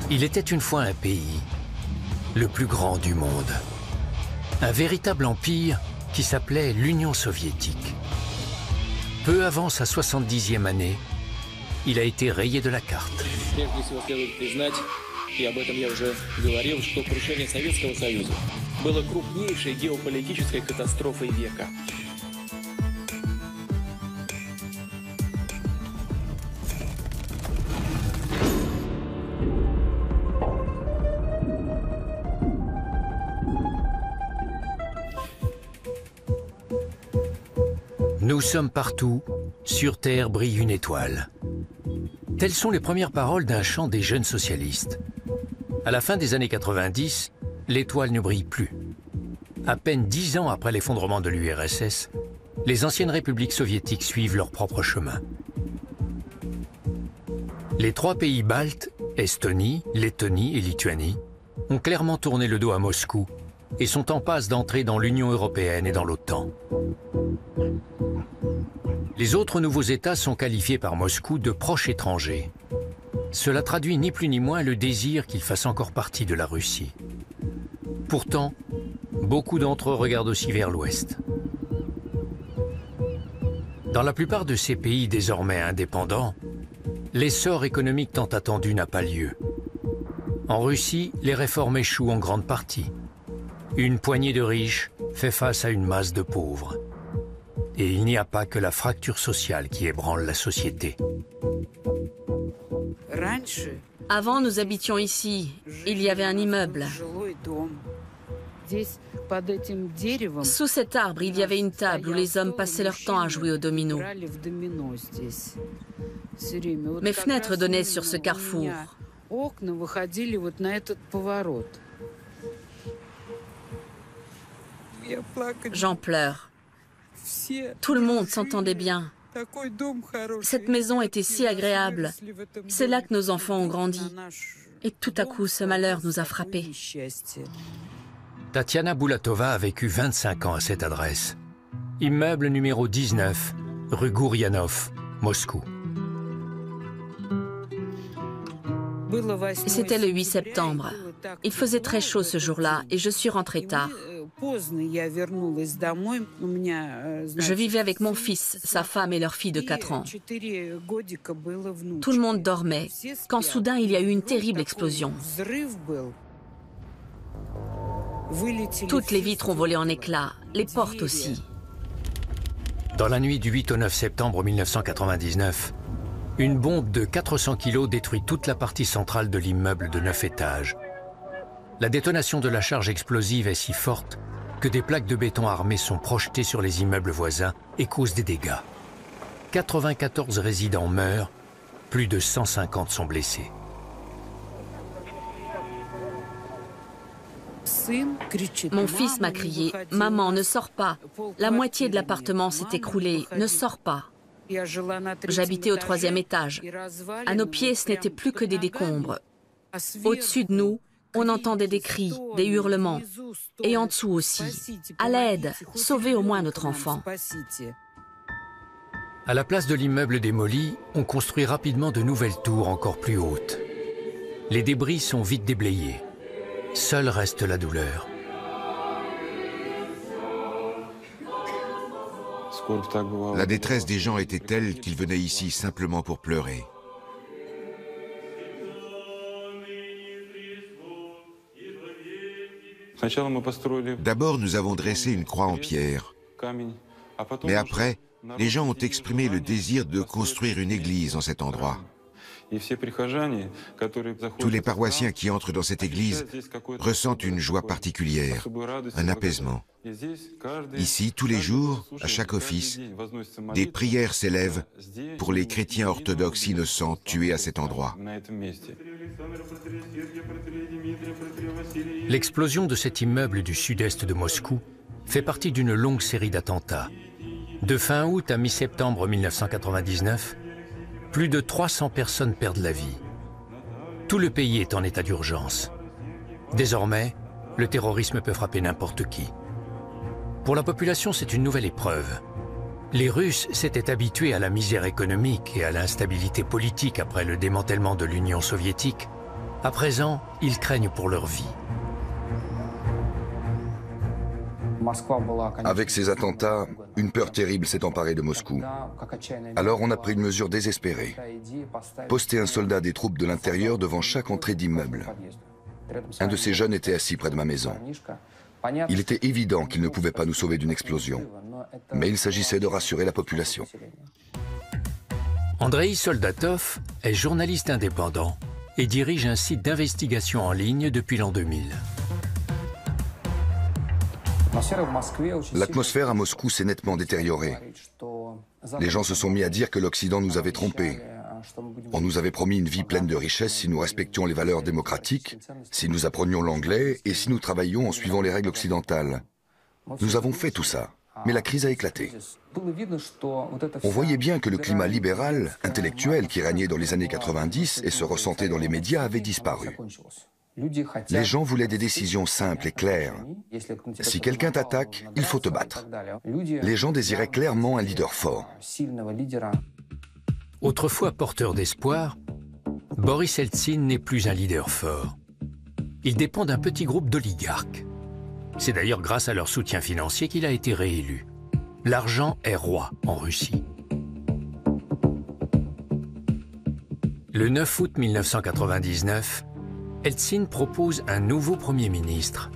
Il était une fois un pays, le plus grand du monde. Un véritable empire qui s'appelait l'Union soviétique. Peu avant sa 70e année, il a été rayé de la carte. Nous sommes partout, sur Terre brille une étoile. Telles sont les premières paroles d'un chant des jeunes socialistes. À la fin des années 90, l'étoile ne brille plus. À peine 10 ans après l'effondrement de l'URSS, les anciennes républiques soviétiques suivent leur propre chemin. Les 3 pays baltes, Estonie, Lettonie et Lituanie, ont clairement tourné le dos à Moscou et sont en passe d'entrer dans l'Union européenne et dans l'OTAN. Les autres nouveaux États sont qualifiés par Moscou de proches étrangers. Cela traduit ni plus ni moins le désir qu'ils fassent encore partie de la Russie. Pourtant, beaucoup d'entre eux regardent aussi vers l'Ouest. Dans la plupart de ces pays désormais indépendants, l'essor économique tant attendu n'a pas lieu. En Russie, les réformes échouent en grande partie. Une poignée de riches fait face à une masse de pauvres. Et il n'y a pas que la fracture sociale qui ébranle la société. Avant, nous habitions ici. Il y avait un immeuble. Sous cet arbre, il y avait une table où les hommes passaient leur temps à jouer au domino. Mes fenêtres donnaient sur ce carrefour. J'en pleure. Tout le monde s'entendait bien. Cette maison était si agréable. C'est là que nos enfants ont grandi. Et tout à coup, ce malheur nous a frappés. Tatiana Boulatova a vécu 25 ans à cette adresse. Immeuble numéro 19, rue Gourianov, Moscou. C'était le 8 septembre. Il faisait très chaud ce jour-là et je suis rentrée tard. Je vivais avec mon fils, sa femme et leur fille de 4 ans. Tout le monde dormait, quand soudain il y a eu une terrible explosion. Toutes les vitres ont volé en éclats, les portes aussi. Dans la nuit du 8 au 9 septembre 1999, une bombe de 400 kg détruit toute la partie centrale de l'immeuble de 9 étages. La détonation de la charge explosive est si forte que des plaques de béton armées sont projetées sur les immeubles voisins et causent des dégâts. 94 résidents meurent, plus de 150 sont blessés. Mon fils m'a crié « Maman, ne sors pas. La moitié de l'appartement s'est écroulé. Ne sors pas. » J'habitais au 3e étage. À nos pieds, ce n'était plus que des décombres. Au-dessus de nous, on entendait des cris, des hurlements. Et en dessous aussi. À l'aide, sauvez au moins notre enfant. À la place de l'immeuble démoli, on construit rapidement de nouvelles tours encore plus hautes. Les débris sont vite déblayés. Seule reste la douleur. La détresse des gens était telle qu'ils venaient ici simplement pour pleurer. D'abord, nous avons dressé une croix en pierre. Mais après, les gens ont exprimé le désir de construire une église en cet endroit. Tous les paroissiens qui entrent dans cette église ressentent une joie particulière, un apaisement. Ici, tous les jours, à chaque office, des prières s'élèvent pour les chrétiens orthodoxes innocents tués à cet endroit. L'explosion de cet immeuble du sud-est de Moscou fait partie d'une longue série d'attentats. De fin août à mi-septembre 1999, plus de 300 personnes perdent la vie. Tout le pays est en état d'urgence. Désormais, le terrorisme peut frapper n'importe qui. Pour la population, c'est une nouvelle épreuve. Les Russes s'étaient habitués à la misère économique et à l'instabilité politique après le démantèlement de l'Union soviétique, À présent, ils craignent pour leur vie. Avec ces attentats, une peur terrible s'est emparée de Moscou. Alors on a pris une mesure désespérée. Poster un soldat des troupes de l'intérieur devant chaque entrée d'immeuble. Un de ces jeunes était assis près de ma maison. Il était évident qu'il ne pouvait pas nous sauver d'une explosion. Mais il s'agissait de rassurer la population. Andrei Soldatov est journaliste indépendant et dirige un site d'investigation en ligne depuis l'an 2000. L'atmosphère à Moscou s'est nettement détériorée. Les gens se sont mis à dire que l'Occident nous avait trompés. On nous avait promis une vie pleine de richesses si nous respections les valeurs démocratiques, si nous apprenions l'anglais et si nous travaillions en suivant les règles occidentales. Nous avons fait tout ça, mais la crise a éclaté. On voyait bien que le climat libéral, intellectuel qui régnait dans les années 90 et se ressentait dans les médias avait disparu. Les gens voulaient des décisions simples et claires. Si quelqu'un t'attaque, il faut te battre. Les gens désiraient clairement un leader fort. Autrefois porteur d'espoir, Boris Eltsine n'est plus un leader fort. Il dépend d'un petit groupe d'oligarques. C'est d'ailleurs grâce à leur soutien financier qu'il a été réélu. L'argent est roi en Russie. Le 9 août 1999, Eltsine propose un nouveau Premier ministre,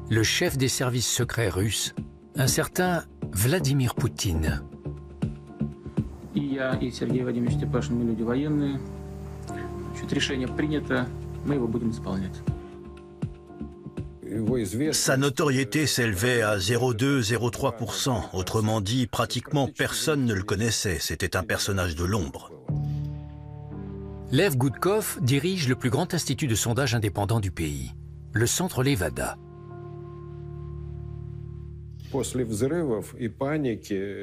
le chef des services secrets russes, un certain Vladimir Poutine. Sa notoriété s'élevait à 0,2-0,3%. Autrement dit, pratiquement personne ne le connaissait. C'était un personnage de l'ombre. Lev Gudkov dirige le plus grand institut de sondage indépendant du pays, le Centre Levada.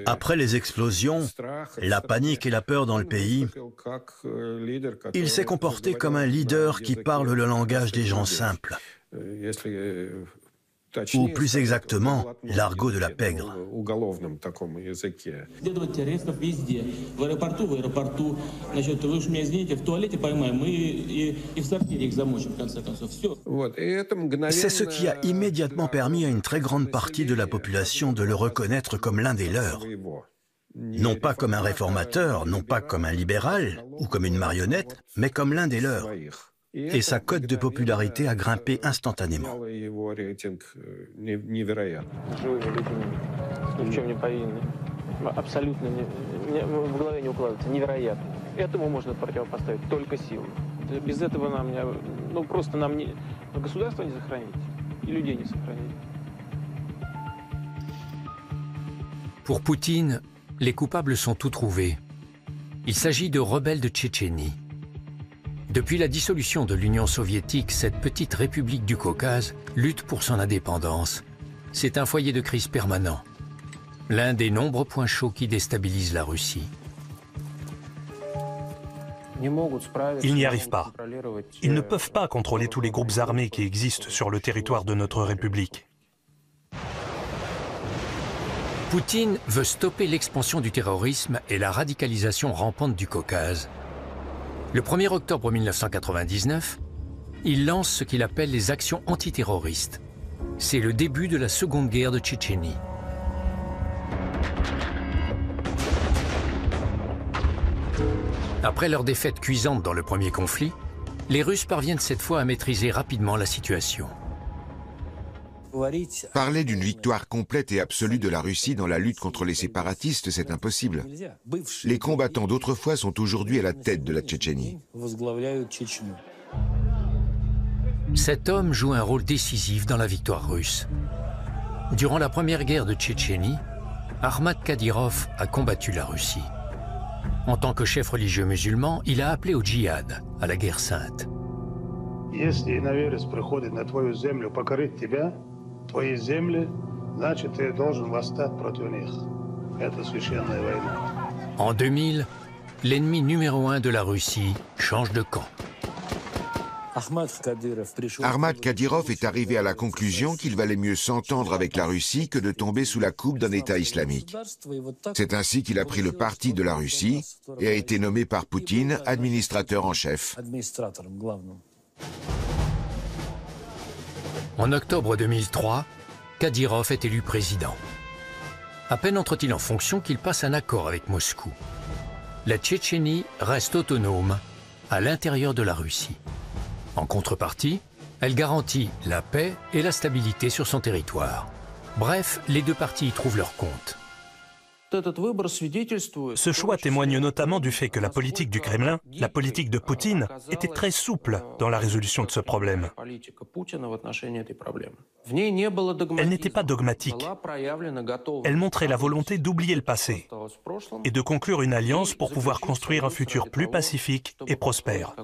Après les explosions, la panique et la peur dans le pays, il s'est comporté comme un leader qui parle le langage des gens simples. Ou plus exactement, l'argot de la pègre. C'est ce qui a immédiatement permis à une très grande partie de la population de le reconnaître comme l'un des leurs. Non pas comme un réformateur, non pas comme un libéral ou comme une marionnette, mais comme l'un des leurs. Et sa cote de popularité a grimpé instantanément. Pour Poutine, les coupables sont tous trouvés. Il s'agit de rebelles de Tchétchénie. Depuis la dissolution de l'Union soviétique, cette petite république du Caucase lutte pour son indépendance. C'est un foyer de crise permanent, l'un des nombreux points chauds qui déstabilisent la Russie. Ils n'y arrivent pas. Ils ne peuvent pas contrôler tous les groupes armés qui existent sur le territoire de notre République. Poutine veut stopper l'expansion du terrorisme et la radicalisation rampante du Caucase. Le 1er octobre 1999, il lance ce qu'il appelle les actions antiterroristes. C'est le début de la seconde guerre de Tchétchénie. Après leur défaite cuisante dans le premier conflit, les Russes parviennent cette fois à maîtriser rapidement la situation. Parler d'une victoire complète et absolue de la Russie dans la lutte contre les séparatistes, c'est impossible. Les combattants d'autrefois sont aujourd'hui à la tête de la Tchétchénie. Cet homme joue un rôle décisif dans la victoire russe. Durant la première guerre de Tchétchénie, Ahmad Kadyrov a combattu la Russie. En tant que chef religieux musulman, il a appelé au djihad, à la guerre sainte. En 2000, l'ennemi numéro 1 de la Russie change de camp. Ahmad Kadyrov est arrivé à la conclusion qu'il valait mieux s'entendre avec la Russie que de tomber sous la coupe d'un État islamique. C'est ainsi qu'il a pris le parti de la Russie et a été nommé par Poutine administrateur en chef. En octobre 2003, Kadyrov est élu président. À peine entre-t-il en fonction qu'il passe un accord avec Moscou. La Tchétchénie reste autonome à l'intérieur de la Russie. En contrepartie, elle garantit la paix et la stabilité sur son territoire. Bref, les deux parties y trouvent leur compte. Ce choix témoigne notamment du fait que la politique du Kremlin, la politique de Poutine, était très souple dans la résolution de ce problème. Elle n'était pas dogmatique. Elle montrait la volonté d'oublier le passé et de conclure une alliance pour pouvoir construire un futur plus pacifique et prospère.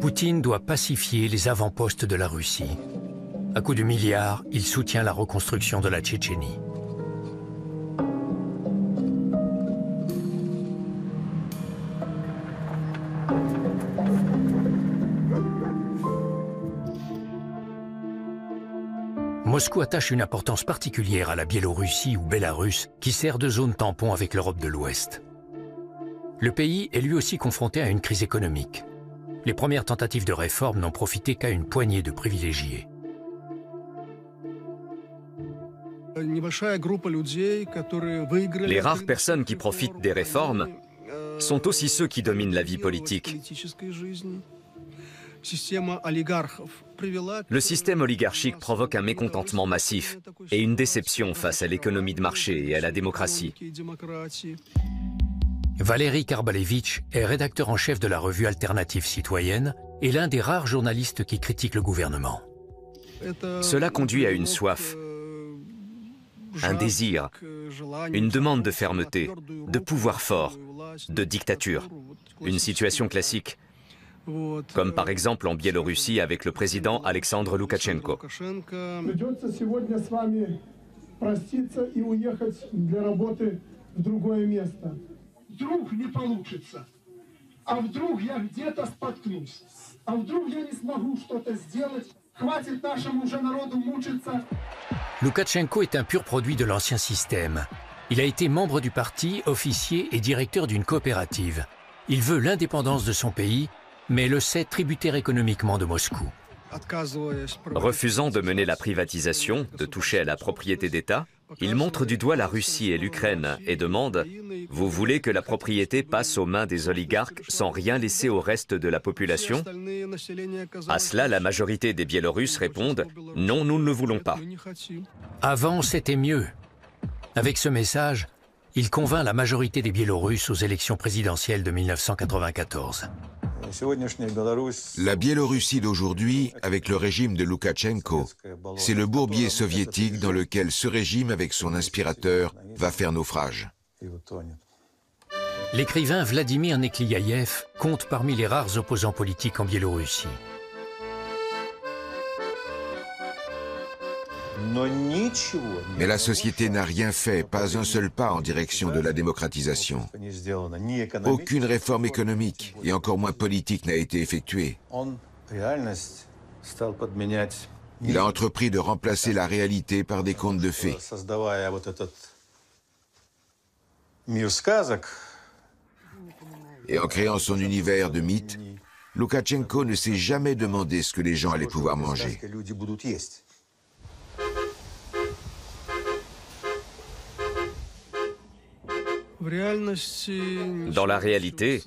Poutine doit pacifier les avant-postes de la Russie. À coups de milliards, il soutient la reconstruction de la Tchétchénie. Moscou attache une importance particulière à la Biélorussie ou Bélarus, qui sert de zone tampon avec l'Europe de l'Ouest. Le pays est lui aussi confronté à une crise économique. Les premières tentatives de réforme n'ont profité qu'à une poignée de privilégiés. Les rares personnes qui profitent des réformes sont aussi ceux qui dominent la vie politique. Le système oligarchique provoque un mécontentement massif et une déception face à l'économie de marché et à la démocratie. Valéry Karbalevitch est rédacteur en chef de la revue Alternative citoyenne et l'un des rares journalistes qui critiquent le gouvernement. Cela conduit à une soif, un désir, une demande de fermeté, de pouvoir fort, de dictature, une situation classique, comme par exemple en Biélorussie avec le président Alexandre Loukachenko. Loukachenko est un pur produit de l'ancien système. Il a été membre du parti, officier et directeur d'une coopérative. Il veut l'indépendance de son pays, mais le sait tributaire économiquement de Moscou. Refusant de mener la privatisation, de toucher à la propriété d'État, il montre du doigt la Russie et l'Ukraine et demande « Vous voulez que la propriété passe aux mains des oligarques sans rien laisser au reste de la population ?» À cela, la majorité des Biélorusses répondent « Non, nous ne le voulons pas ». Avant, c'était mieux. Avec ce message, il convainc la majorité des Biélorusses aux élections présidentielles de 1994. La Biélorussie d'aujourd'hui, avec le régime de Loukachenko, c'est le bourbier soviétique dans lequel ce régime, avec son inspirateur, va faire naufrage. L'écrivain Vladimir Nekliaïev compte parmi les rares opposants politiques en Biélorussie. Mais la société n'a rien fait, pas un seul pas en direction de la démocratisation. Aucune réforme économique, et encore moins politique, n'a été effectuée. Il a entrepris de remplacer la réalité par des contes de fées. Et en créant son univers de mythes, Loukachenko ne s'est jamais demandé ce que les gens allaient pouvoir manger. Dans la réalité,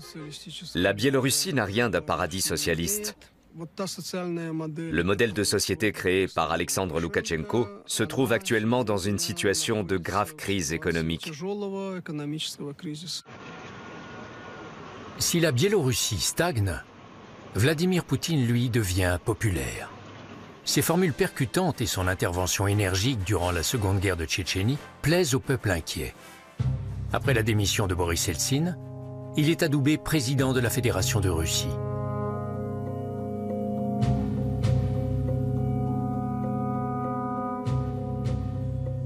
la Biélorussie n'a rien d'un paradis socialiste. Le modèle de société créé par Alexandre Loukachenko se trouve actuellement dans une situation de grave crise économique. Si la Biélorussie stagne, Vladimir Poutine, lui, devient populaire. Ses formules percutantes et son intervention énergique durant la Seconde Guerre de Tchétchénie plaisent au peuple inquiet. Après la démission de Boris Eltsine, il est adoubé président de la Fédération de Russie.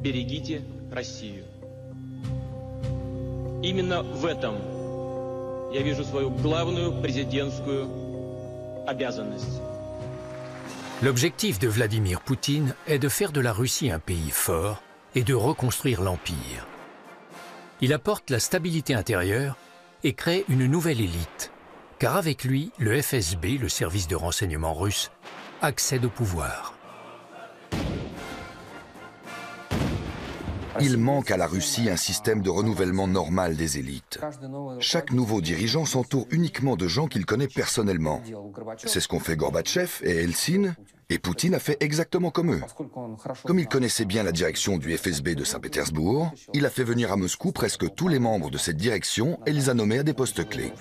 Берегите Россию. Именно в этом я вижу свою главную президентскую обязанность. L'objectif de Vladimir Poutine est de faire de la Russie un pays fort et de reconstruire l'Empire. Il apporte la stabilité intérieure et crée une nouvelle élite, car avec lui, le FSB, le service de renseignement russe, accède au pouvoir. Il manque à la Russie un système de renouvellement normal des élites. Chaque nouveau dirigeant s'entoure uniquement de gens qu'il connaît personnellement. C'est ce qu'ont fait Gorbatchev et Eltsine, et Poutine a fait exactement comme eux. Comme il connaissait bien la direction du FSB de Saint-Pétersbourg, il a fait venir à Moscou presque tous les membres de cette direction et les a nommés à des postes clés.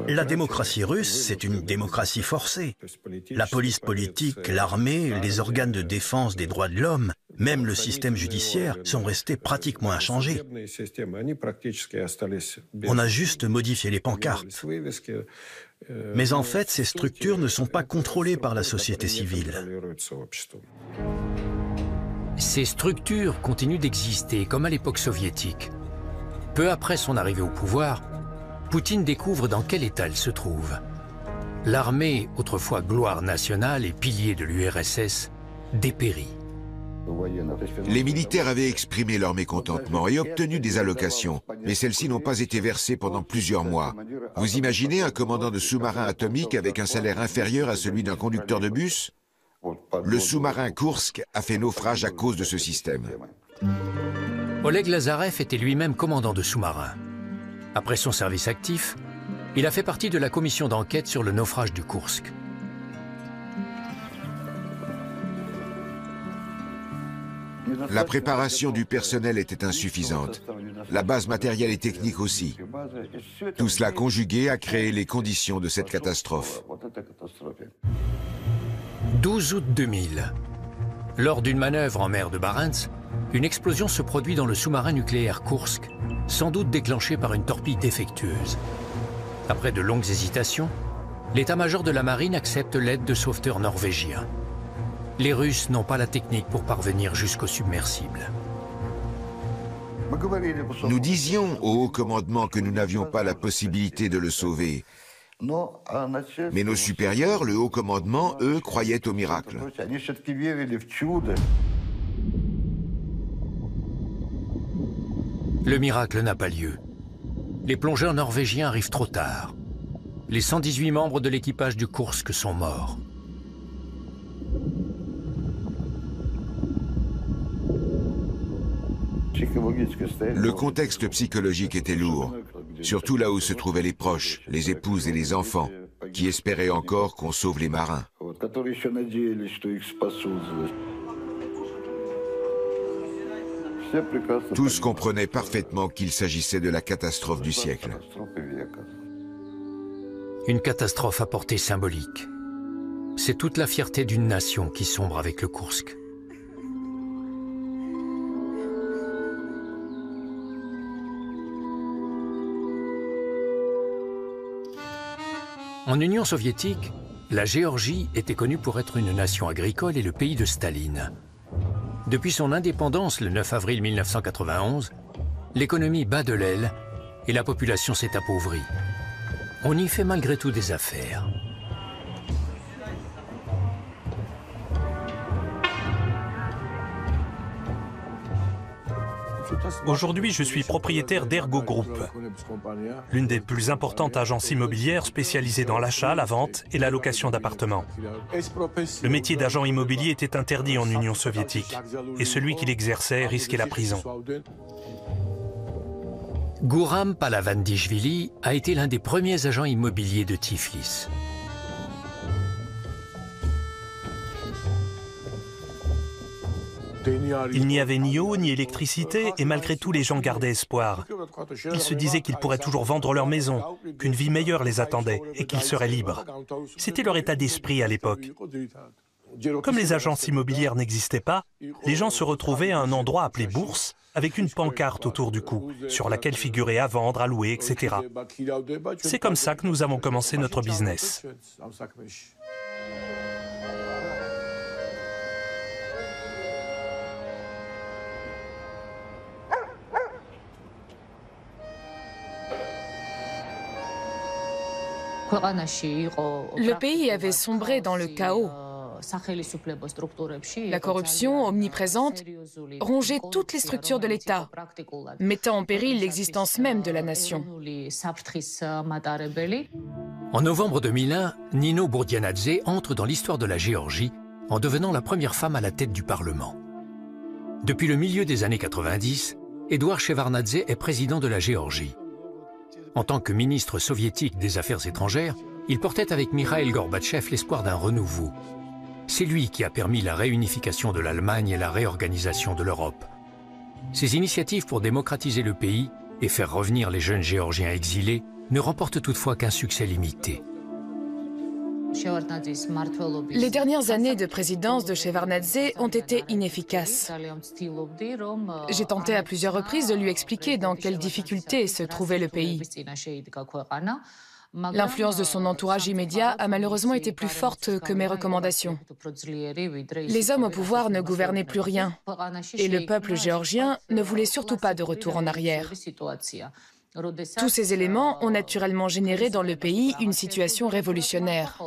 La démocratie russe, c'est une démocratie forcée. La police politique, l'armée, les organes de défense des droits de l'homme, même le système judiciaire sont restés pratiquement inchangés. On a juste modifié les pancartes. Mais en fait, ces structures ne sont pas contrôlées par la société civile. Ces structures continuent d'exister comme à l'époque soviétique. Peu après son arrivée au pouvoir, Poutine découvre dans quel état elle se trouve. L'armée, autrefois gloire nationale et pilier de l'URSS, dépérit. Les militaires avaient exprimé leur mécontentement et obtenu des allocations, mais celles-ci n'ont pas été versées pendant plusieurs mois. Vous imaginez un commandant de sous-marin atomique avec un salaire inférieur à celui d'un conducteur de bus? Le sous-marin Kursk a fait naufrage à cause de ce système. Oleg Lazarev était lui-même commandant de sous-marin. Après son service actif, il a fait partie de la commission d'enquête sur le naufrage du Kursk. La préparation du personnel était insuffisante. La base matérielle et technique aussi. Tout cela conjugué a créé les conditions de cette catastrophe. 12 août 2000. Lors d'une manœuvre en mer de Barents, une explosion se produit dans le sous-marin nucléaire Kursk, sans doute déclenchée par une torpille défectueuse. Après de longues hésitations, l'état-major de la marine accepte l'aide de sauveteurs norvégiens. Les Russes n'ont pas la technique pour parvenir jusqu'au submersible. Nous disions au haut commandement que nous n'avions pas la possibilité de le sauver. Mais nos supérieurs, le haut commandement, eux, croyaient au miracle. Le miracle n'a pas lieu. Les plongeurs norvégiens arrivent trop tard. Les 118 membres de l'équipage du Kursk sont morts. Le contexte psychologique était lourd, surtout là où se trouvaient les proches, les épouses et les enfants, qui espéraient encore qu'on sauve les marins. Tous comprenaient parfaitement qu'il s'agissait de la catastrophe du siècle. Une catastrophe à portée symbolique. C'est toute la fierté d'une nation qui sombre avec le Kursk. En Union soviétique, la Géorgie était connue pour être une nation agricole et le pays de Staline. Depuis son indépendance le 9 avril 1991, l'économie bat de l'aile et la population s'est appauvrie. On y fait malgré tout des affaires. Aujourd'hui, je suis propriétaire d'Ergo Group, l'une des plus importantes agences immobilières spécialisées dans l'achat, la vente et la location d'appartements. Le métier d'agent immobilier était interdit en Union soviétique et celui qui l'exerçait risquait la prison. Guram Palavandishvili a été l'un des premiers agents immobiliers de Tiflis. Il n'y avait ni eau ni électricité et malgré tout les gens gardaient espoir. Ils se disaient qu'ils pourraient toujours vendre leur maison, qu'une vie meilleure les attendait et qu'ils seraient libres. C'était leur état d'esprit à l'époque. Comme les agences immobilières n'existaient pas, les gens se retrouvaient à un endroit appelé bourse avec une pancarte autour du cou, sur laquelle figurait à vendre, à louer, etc. C'est comme ça que nous avons commencé notre business. Le pays avait sombré dans le chaos. La corruption, omniprésente, rongeait toutes les structures de l'État, mettant en péril l'existence même de la nation. En novembre 2001, Nino Burdianadze entre dans l'histoire de la Géorgie en devenant la première femme à la tête du Parlement. Depuis le milieu des années 90, Eduard Shevardnadze est président de la Géorgie. En tant que ministre soviétique des Affaires étrangères, il portait avec Mikhaïl Gorbatchev l'espoir d'un renouveau. C'est lui qui a permis la réunification de l'Allemagne et la réorganisation de l'Europe. Ses initiatives pour démocratiser le pays et faire revenir les jeunes Géorgiens exilés ne remportent toutefois qu'un succès limité. Les dernières années de présidence de Shevardnadze ont été inefficaces. J'ai tenté à plusieurs reprises de lui expliquer dans quelles difficultés se trouvait le pays. L'influence de son entourage immédiat a malheureusement été plus forte que mes recommandations. Les hommes au pouvoir ne gouvernaient plus rien, et le peuple géorgien ne voulait surtout pas de retour en arrière. Tous ces éléments ont naturellement généré dans le pays une situation révolutionnaire.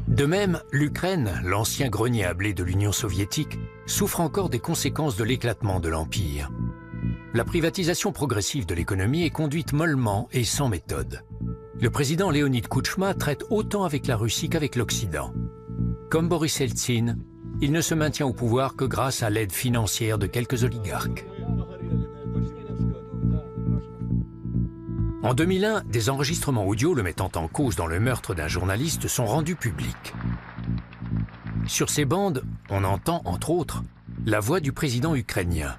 De même, l'Ukraine, l'ancien grenier à blé de l'Union soviétique, souffre encore des conséquences de l'éclatement de l'Empire. La privatisation progressive de l'économie est conduite mollement et sans méthode. Le président Leonid Kouchma traite autant avec la Russie qu'avec l'Occident. Comme Boris Eltsine, il ne se maintient au pouvoir que grâce à l'aide financière de quelques oligarques. En 2001, des enregistrements audio le mettant en cause dans le meurtre d'un journaliste sont rendus publics. Sur ces bandes, on entend, entre autres, la voix du président ukrainien.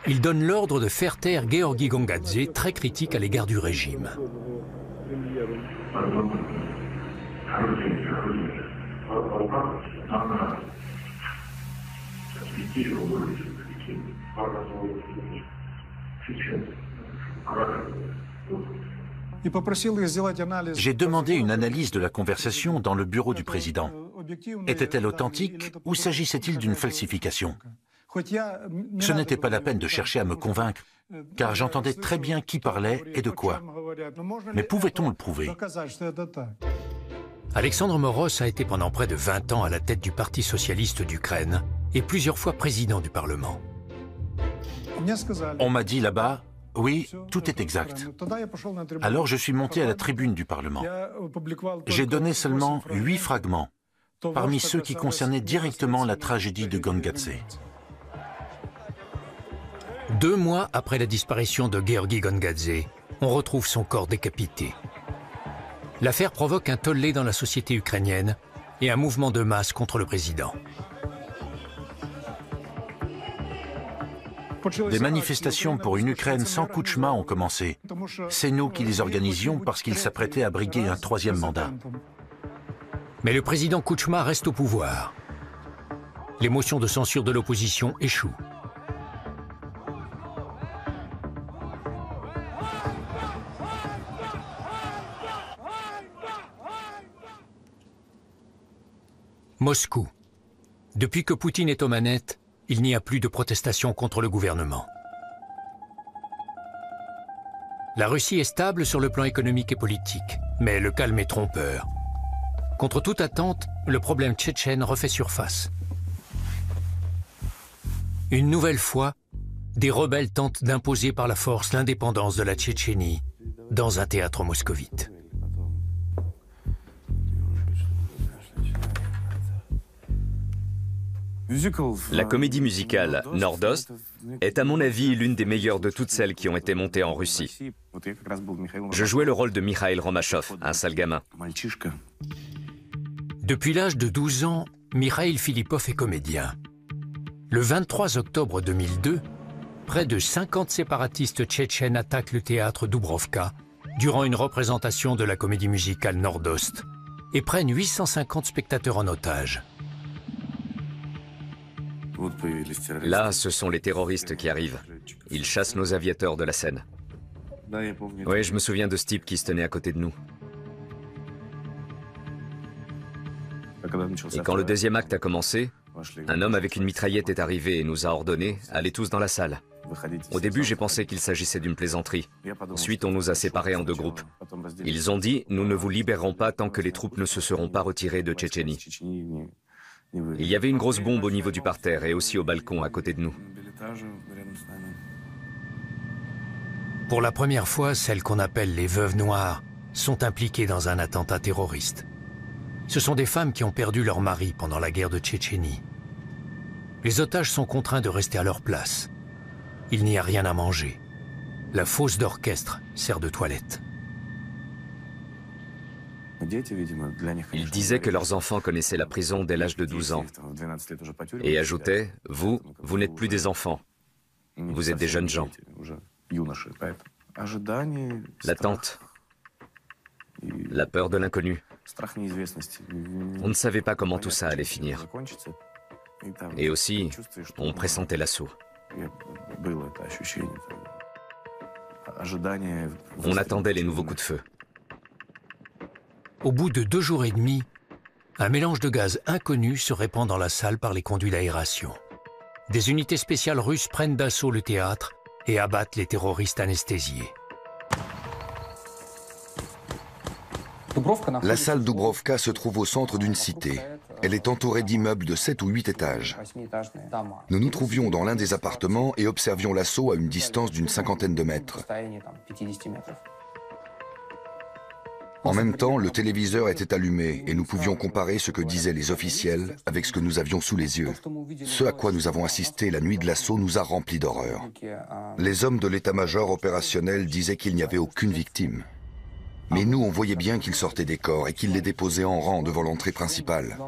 Il donne l'ordre de faire taire Georgi Gongadze, très critique à l'égard du régime. J'ai demandé une analyse de la conversation dans le bureau du président. Était-elle authentique ou s'agissait-il d'une falsification? Ce n'était pas la peine de chercher à me convaincre, car j'entendais très bien qui parlait et de quoi. Mais pouvait-on le prouver? Alexandre Moros a été pendant près de 20 ans à la tête du Parti socialiste d'Ukraine et plusieurs fois président du Parlement. On m'a dit là-bas, oui, tout est exact. Alors je suis monté à la tribune du Parlement. J'ai donné seulement 8 fragments, parmi ceux qui concernaient directement la tragédie de Gongadze. 2 mois après la disparition de Georgi Gongadze, on retrouve son corps décapité. L'affaire provoque un tollé dans la société ukrainienne et un mouvement de masse contre le président. Des manifestations pour une Ukraine sans Kouchma ont commencé. C'est nous qui les organisions parce qu'il s'apprêtait à briguer un 3e mandat. Mais le président Kouchma reste au pouvoir. Les motions de censure de l'opposition échouent. Moscou. Depuis que Poutine est aux manettes, il n'y a plus de protestation contre le gouvernement. La Russie est stable sur le plan économique et politique, mais le calme est trompeur. Contre toute attente, le problème tchétchène refait surface. Une nouvelle fois, des rebelles tentent d'imposer par la force l'indépendance de la Tchétchénie dans un théâtre moscovite. La comédie musicale Nordost est à mon avis l'une des meilleures de toutes celles qui ont été montées en Russie. Je jouais le rôle de Mikhail Romachov, un sale gamin. Depuis l'âge de 12 ans, Mikhail Filippov est comédien. Le 23 octobre 2002, près de 50 séparatistes tchétchènes attaquent le théâtre Dubrovka durant une représentation de la comédie musicale Nordost et prennent 850 spectateurs en otage. Là, ce sont les terroristes qui arrivent. Ils chassent nos aviateurs de la scène. Oui, je me souviens de ce type qui se tenait à côté de nous. Et quand le deuxième acte a commencé, un homme avec une mitraillette est arrivé et nous a ordonné « Allez tous dans la salle ». Au début, j'ai pensé qu'il s'agissait d'une plaisanterie. Ensuite, on nous a séparés en deux groupes. Ils ont dit « Nous ne vous libérerons pas tant que les troupes ne se seront pas retirées de Tchétchénie ». Il y avait une grosse bombe au niveau du parterre et aussi au balcon à côté de nous. Pour la première fois, celles qu'on appelle les veuves noires sont impliquées dans un attentat terroriste. Ce sont des femmes qui ont perdu leur mari pendant la guerre de Tchétchénie. Les otages sont contraints de rester à leur place. Il n'y a rien à manger. La fosse d'orchestre sert de toilette. Ils disaient que leurs enfants connaissaient la prison dès l'âge de 12 ans et ajoutaient « Vous n'êtes plus des enfants, vous êtes des jeunes gens ». L'attente, la peur de l'inconnu. On ne savait pas comment tout ça allait finir. Et aussi, on pressentait l'assaut. On attendait les nouveaux coups de feu. Au bout de 2 jours et demi, un mélange de gaz inconnu se répand dans la salle par les conduits d'aération. Des unités spéciales russes prennent d'assaut le théâtre et abattent les terroristes anesthésiés. La salle Dubrovka se trouve au centre d'une cité. Elle est entourée d'immeubles de 7 ou 8 étages. Nous nous trouvions dans l'un des appartements et observions l'assaut à une distance d'une 50aine de mètres. En même temps, le téléviseur était allumé et nous pouvions comparer ce que disaient les officiels avec ce que nous avions sous les yeux. Ce à quoi nous avons assisté la nuit de l'assaut nous a remplis d'horreur. Les hommes de l'état-major opérationnel disaient qu'il n'y avait aucune victime. Mais nous, on voyait bien qu'ils sortaient des corps et qu'ils les déposaient en rang devant l'entrée principale.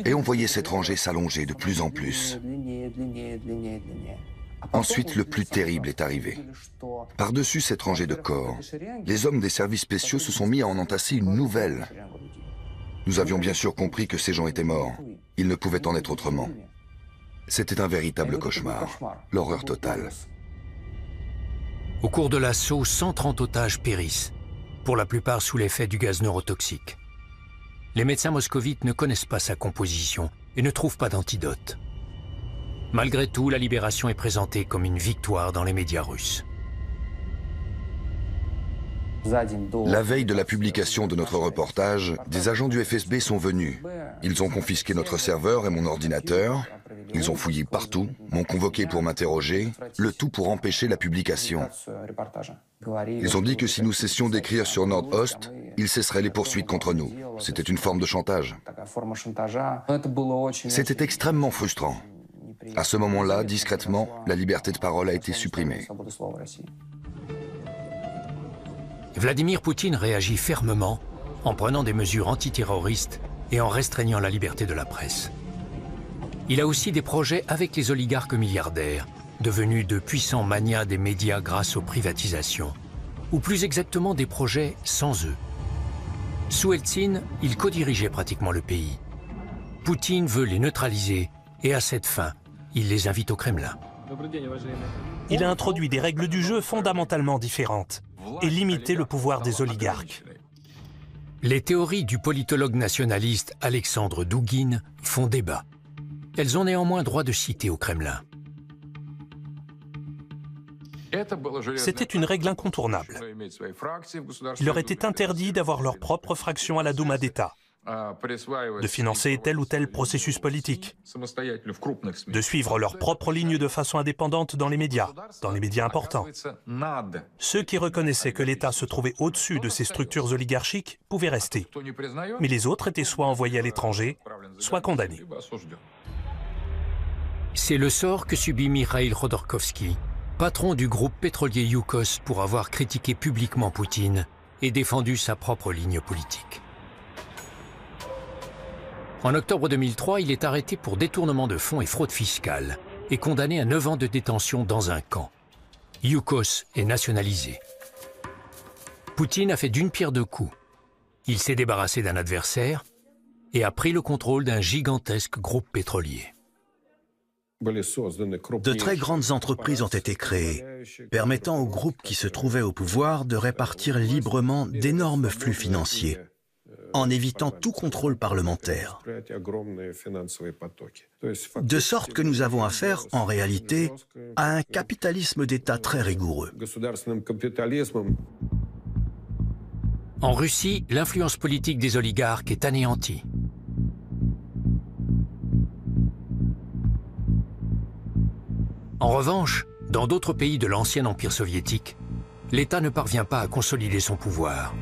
Et on voyait cette rangée s'allonger de plus en plus. Ensuite, le plus terrible est arrivé. Par-dessus cette rangée de corps, les hommes des services spéciaux se sont mis à en entasser une nouvelle. Nous avions bien sûr compris que ces gens étaient morts. Il ne pouvait en être autrement. C'était un véritable cauchemar, l'horreur totale. Au cours de l'assaut, 130 otages périssent, pour la plupart sous l'effet du gaz neurotoxique. Les médecins moscovites ne connaissent pas sa composition et ne trouvent pas d'antidote. Malgré tout, la libération est présentée comme une victoire dans les médias russes. La veille de la publication de notre reportage, des agents du FSB sont venus. Ils ont confisqué notre serveur et mon ordinateur. Ils ont fouillé partout, m'ont convoqué pour m'interroger, le tout pour empêcher la publication. Ils ont dit que si nous cessions d'écrire sur Nord-Ost, ils cesseraient les poursuites contre nous. C'était une forme de chantage. C'était extrêmement frustrant. À ce moment-là, discrètement, la liberté de parole a été supprimée. Vladimir Poutine réagit fermement en prenant des mesures antiterroristes et en restreignant la liberté de la presse. Il a aussi des projets avec les oligarques milliardaires, devenus de puissants magnats des médias grâce aux privatisations, ou plus exactement des projets sans eux. Sous Eltsine, il co-dirigeait pratiquement le pays. Poutine veut les neutraliser et à cette fin, il les invite au Kremlin. Il a introduit des règles du jeu fondamentalement différentes et limité le pouvoir des oligarques. Les théories du politologue nationaliste Alexandre Douguine font débat. Elles ont néanmoins droit de citer au Kremlin. C'était une règle incontournable. Il leur était interdit d'avoir leur propre fraction à la Douma d'État, de financer tel ou tel processus politique, de suivre leur propre ligne de façon indépendante dans les médias importants. Ceux qui reconnaissaient que l'État se trouvait au-dessus de ces structures oligarchiques pouvaient rester, mais les autres étaient soit envoyés à l'étranger, soit condamnés. C'est le sort que subit Mikhail Khodorkovsky, patron du groupe pétrolier Yukos, pour avoir critiqué publiquement Poutine et défendu sa propre ligne politique. En octobre 2003, il est arrêté pour détournement de fonds et fraude fiscale et condamné à 9 ans de détention dans un camp. Yukos est nationalisé. Poutine a fait d'une pierre deux coups. Il s'est débarrassé d'un adversaire et a pris le contrôle d'un gigantesque groupe pétrolier. De très grandes entreprises ont été créées, permettant aux groupes qui se trouvaient au pouvoir de répartir librement d'énormes flux financiers, en évitant tout contrôle parlementaire. De sorte que nous avons affaire, en réalité, à un capitalisme d'État très rigoureux. En Russie, l'influence politique des oligarques est anéantie. En revanche, dans d'autres pays de l'ancien empire soviétique, l'État ne parvient pas à consolider son pouvoir.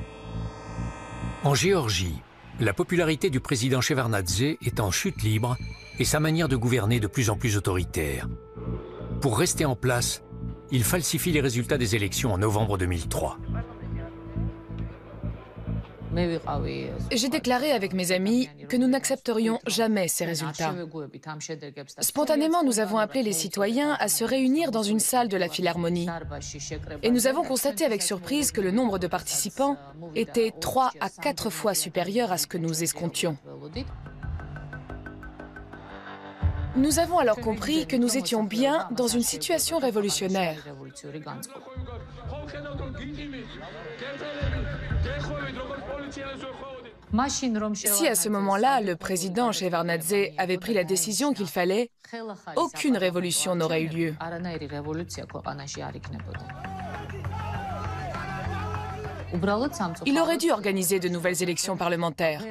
En Géorgie, la popularité du président Shevardnadze est en chute libre et sa manière de gouverner de plus en plus autoritaire. Pour rester en place, il falsifie les résultats des élections en novembre 2003. J'ai déclaré avec mes amis que nous n'accepterions jamais ces résultats. Spontanément, nous avons appelé les citoyens à se réunir dans une salle de la Philharmonie. Et nous avons constaté avec surprise que le nombre de participants était 3 à 4 fois supérieur à ce que nous escomptions. Nous avons alors compris que nous étions bien dans une situation révolutionnaire. Si à ce moment-là, le président Shevardnadze avait pris la décision qu'il fallait, aucune révolution n'aurait eu lieu. Il aurait dû organiser de nouvelles élections parlementaires.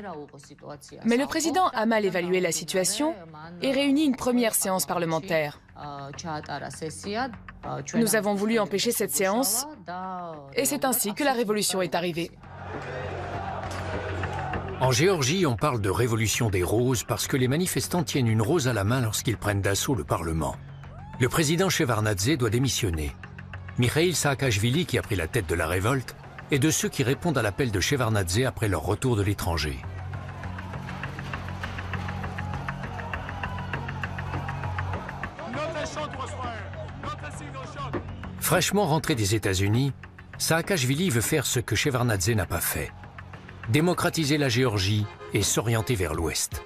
Mais le président a mal évalué la situation et réuni une première séance parlementaire. Nous avons voulu empêcher cette séance et c'est ainsi que la révolution est arrivée. En Géorgie, on parle de révolution des roses parce que les manifestants tiennent une rose à la main lorsqu'ils prennent d'assaut le Parlement. Le président Shevardnadze doit démissionner. Mikhail Saakashvili, qui a pris la tête de la révolte, est de ceux qui répondent à l'appel de Shevardnadze après leur retour de l'étranger. Fraîchement rentré des États-Unis, Saakashvili veut faire ce que Shevardnadze n'a pas fait: démocratiser la Géorgie et s'orienter vers l'Ouest.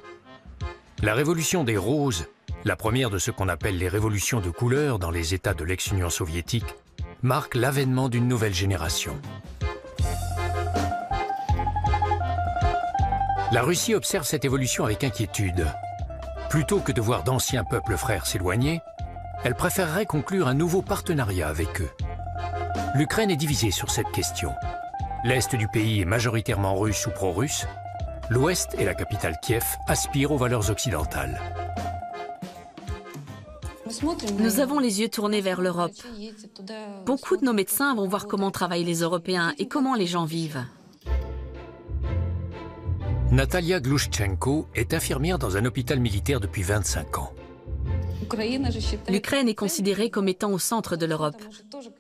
La révolution des roses, la première de ce qu'on appelle les révolutions de couleur dans les États de l'ex-Union soviétique, marque l'avènement d'une nouvelle génération. La Russie observe cette évolution avec inquiétude. Plutôt que de voir d'anciens peuples frères s'éloigner, elle préférerait conclure un nouveau partenariat avec eux. L'Ukraine est divisée sur cette question. L'Est du pays est majoritairement russe ou pro-russe. L'Ouest et la capitale Kiev aspirent aux valeurs occidentales. Nous avons les yeux tournés vers l'Europe. Beaucoup de nos médecins vont voir comment travaillent les Européens et comment les gens vivent. Natalia Glushchenko est infirmière dans un hôpital militaire depuis 25 ans. L'Ukraine est considérée comme étant au centre de l'Europe.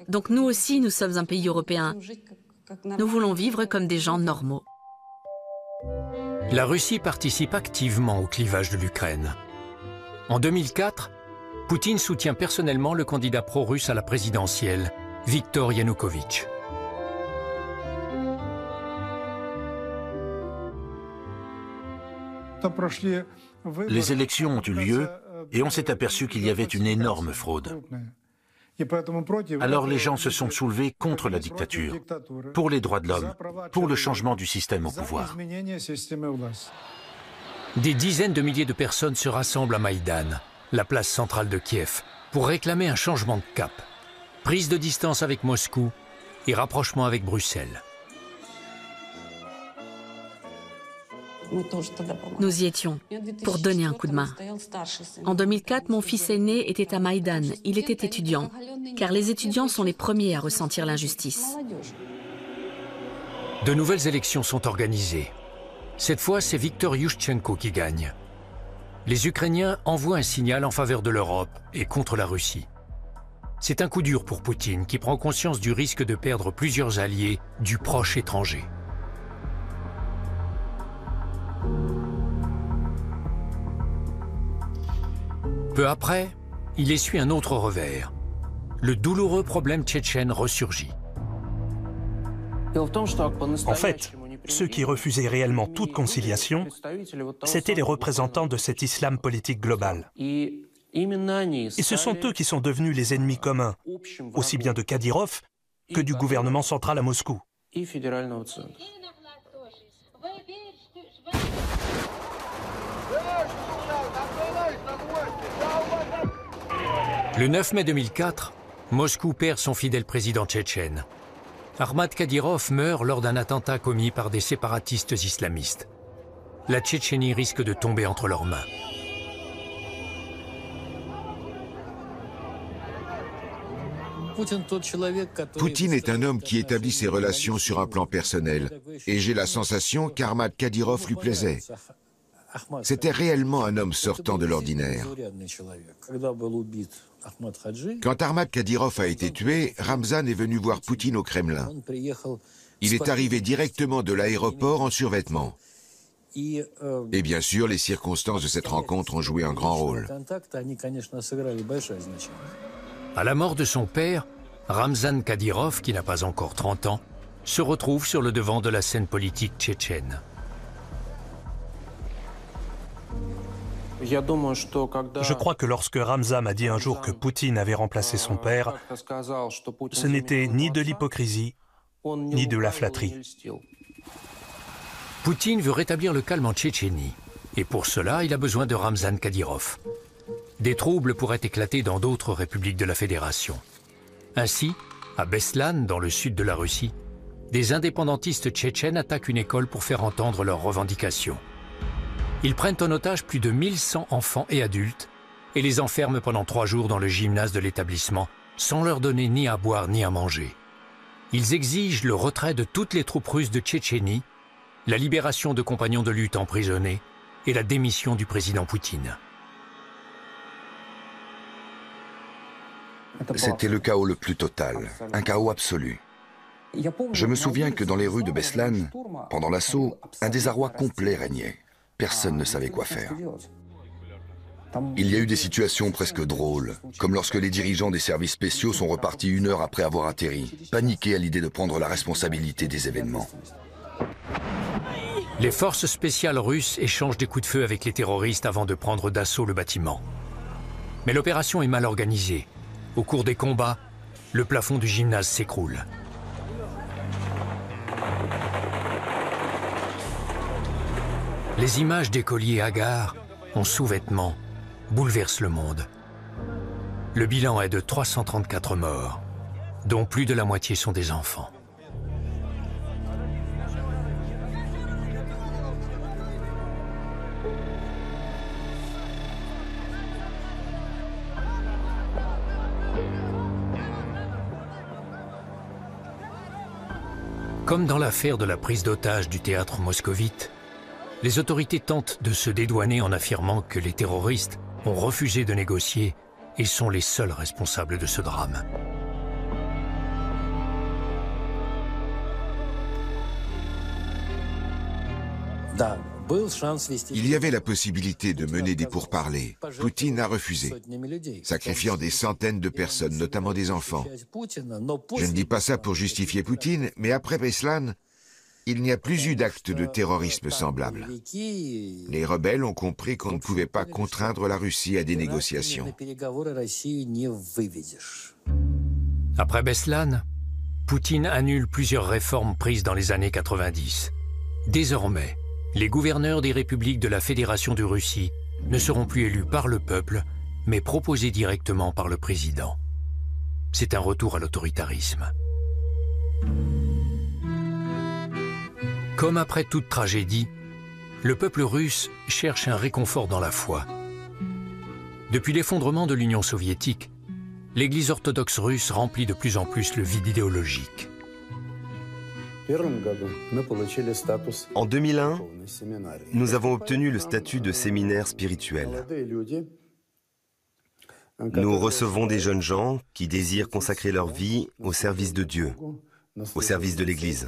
Donc nous aussi, nous sommes un pays européen. Nous voulons vivre comme des gens normaux. La Russie participe activement au clivage de l'Ukraine. En 2004, Poutine soutient personnellement le candidat pro-russe à la présidentielle, Viktor Yanukovych. Les élections ont eu lieu et on s'est aperçu qu'il y avait une énorme fraude. Alors les gens se sont soulevés contre la dictature, pour les droits de l'homme, pour le changement du système au pouvoir. Des dizaines de milliers de personnes se rassemblent à Maïdan, la place centrale de Kiev, pour réclamer un changement de cap, prise de distance avec Moscou et rapprochement avec Bruxelles. Nous y étions, pour donner un coup de main. En 2004, mon fils aîné était à Maïdan. Il était étudiant, car les étudiants sont les premiers à ressentir l'injustice. De nouvelles élections sont organisées. Cette fois, c'est Viktor Yushchenko qui gagne. Les Ukrainiens envoient un signal en faveur de l'Europe et contre la Russie. C'est un coup dur pour Poutine, qui prend conscience du risque de perdre plusieurs alliés du proche étranger. Peu après, il essuie un autre revers. Le douloureux problème tchétchène ressurgit. En fait, ceux qui refusaient réellement toute conciliation, c'étaient les représentants de cet islam politique global. Et ce sont eux qui sont devenus les ennemis communs, aussi bien de Kadyrov que du gouvernement central à Moscou. Le 9 mai 2004, Moscou perd son fidèle président tchétchène. Armad Kadyrov meurt lors d'un attentat commis par des séparatistes islamistes. La Tchétchénie risque de tomber entre leurs mains. Poutine est un homme qui établit ses relations sur un plan personnel, et j'ai la sensation qu'Armad Kadyrov lui plaisait. C'était réellement un homme sortant de l'ordinaire. Quand Armad Kadyrov a été tué, Ramzan est venu voir Poutine au Kremlin. Il est arrivé directement de l'aéroport en survêtement. Et bien sûr, les circonstances de cette rencontre ont joué un grand rôle. À la mort de son père, Ramzan Kadyrov, qui n'a pas encore 30 ans, se retrouve sur le devant de la scène politique tchétchène. Je crois que lorsque Ramzan m'a dit un jour que Poutine avait remplacé son père, ce n'était ni de l'hypocrisie, ni de la flatterie. Poutine veut rétablir le calme en Tchétchénie, et pour cela, il a besoin de Ramzan Kadyrov. Des troubles pourraient éclater dans d'autres républiques de la Fédération. Ainsi, à Beslan, dans le sud de la Russie, des indépendantistes tchétchènes attaquent une école pour faire entendre leurs revendications. Ils prennent en otage plus de 1100 enfants et adultes et les enferment pendant 3 jours dans le gymnase de l'établissement, sans leur donner ni à boire ni à manger. Ils exigent le retrait de toutes les troupes russes de Tchétchénie, la libération de compagnons de lutte emprisonnés et la démission du président Poutine. C'était le chaos le plus total, un chaos absolu. Je me souviens que dans les rues de Beslan, pendant l'assaut, un désarroi complet régnait. Personne ne savait quoi faire. Il y a eu des situations presque drôles, comme lorsque les dirigeants des services spéciaux sont repartis 1 heure après avoir atterri, paniqués à l'idée de prendre la responsabilité des événements. Les forces spéciales russes échangent des coups de feu avec les terroristes avant de prendre d'assaut le bâtiment. Mais l'opération est mal organisée. Au cours des combats, le plafond du gymnase s'écroule. Les images d'écoliers hagards, en sous-vêtements, bouleversent le monde. Le bilan est de 334 morts, dont plus de la moitié sont des enfants. Comme dans l'affaire de la prise d'otage du théâtre moscovite, les autorités tentent de se dédouaner en affirmant que les terroristes ont refusé de négocier et sont les seuls responsables de ce drame. Il y avait la possibilité de mener des pourparlers. Poutine a refusé, sacrifiant des centaines de personnes, notamment des enfants. Je ne dis pas ça pour justifier Poutine, mais après Beslan, il n'y a plus eu d'actes de terrorisme semblables. Les rebelles ont compris qu'on ne pouvait pas contraindre la Russie à des négociations. Après Beslan, Poutine annule plusieurs réformes prises dans les années 90. Désormais, les gouverneurs des républiques de la Fédération de Russie ne seront plus élus par le peuple, mais proposés directement par le président. C'est un retour à l'autoritarisme. Comme après toute tragédie, le peuple russe cherche un réconfort dans la foi. Depuis l'effondrement de l'Union soviétique, l'Église orthodoxe russe remplit de plus en plus le vide idéologique. En 2001, nous avons obtenu le statut de séminaire spirituel. Nous recevons des jeunes gens qui désirent consacrer leur vie au service de Dieu, au service de l'Église.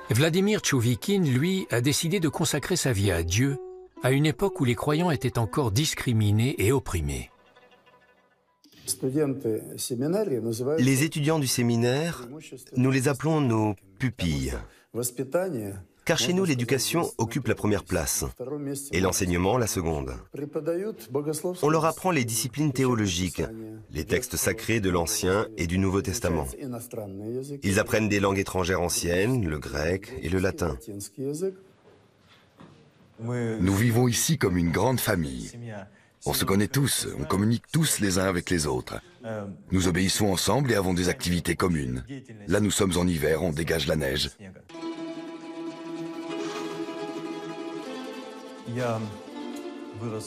Vladimir Tchouvikine, lui, a décidé de consacrer sa vie à Dieu à une époque où les croyants étaient encore discriminés et opprimés. Les étudiants du séminaire, nous les appelons nos pupilles. Car chez nous, l'éducation occupe la première place et l'enseignement la seconde. On leur apprend les disciplines théologiques, les textes sacrés de l'Ancien et du Nouveau Testament. Ils apprennent des langues étrangères anciennes, le grec et le latin. Nous vivons ici comme une grande famille. On se connaît tous, on communique tous les uns avec les autres. Nous obéissons ensemble et avons des activités communes. Là, nous sommes en hiver, on dégage la neige.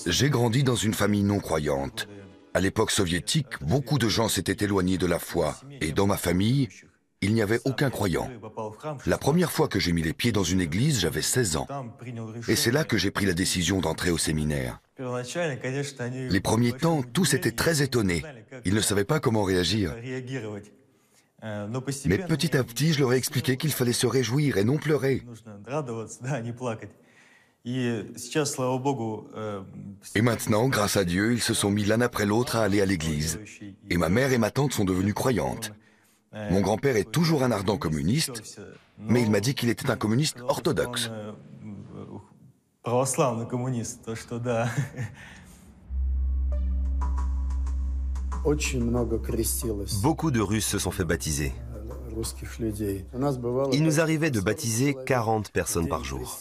J'ai grandi dans une famille non croyante. À l'époque soviétique, beaucoup de gens s'étaient éloignés de la foi. Et dans ma famille, il n'y avait aucun croyant. La première fois que j'ai mis les pieds dans une église, j'avais 16 ans. Et c'est là que j'ai pris la décision d'entrer au séminaire. Les premiers temps, tous étaient très étonnés. Ils ne savaient pas comment réagir. Mais petit à petit, je leur ai expliqué qu'il fallait se réjouir et non pleurer. Et maintenant, grâce à Dieu, ils se sont mis l'un après l'autre à aller à l'église. Et ma mère et ma tante sont devenues croyantes. Mon grand-père est toujours un ardent communiste, mais il m'a dit qu'il était un communiste orthodoxe. Beaucoup de Russes se sont fait baptiser. Il nous arrivait de baptiser 40 personnes par jour.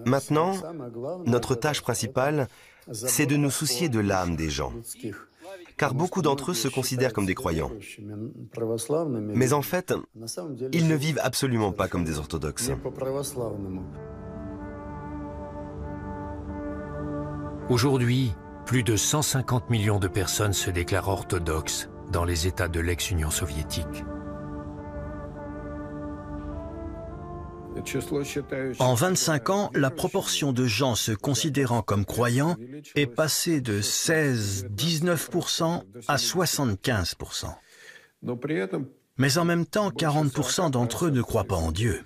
Maintenant, notre tâche principale, c'est de nous soucier de l'âme des gens. Car beaucoup d'entre eux se considèrent comme des croyants. Mais en fait, ils ne vivent absolument pas comme des orthodoxes. Aujourd'hui, plus de 150 millions de personnes se déclarent orthodoxes dans les États de l'ex-Union soviétique. En 25 ans, la proportion de gens se considérant comme croyants est passée de 16-19% à 75%. Mais en même temps, 40% d'entre eux ne croient pas en Dieu.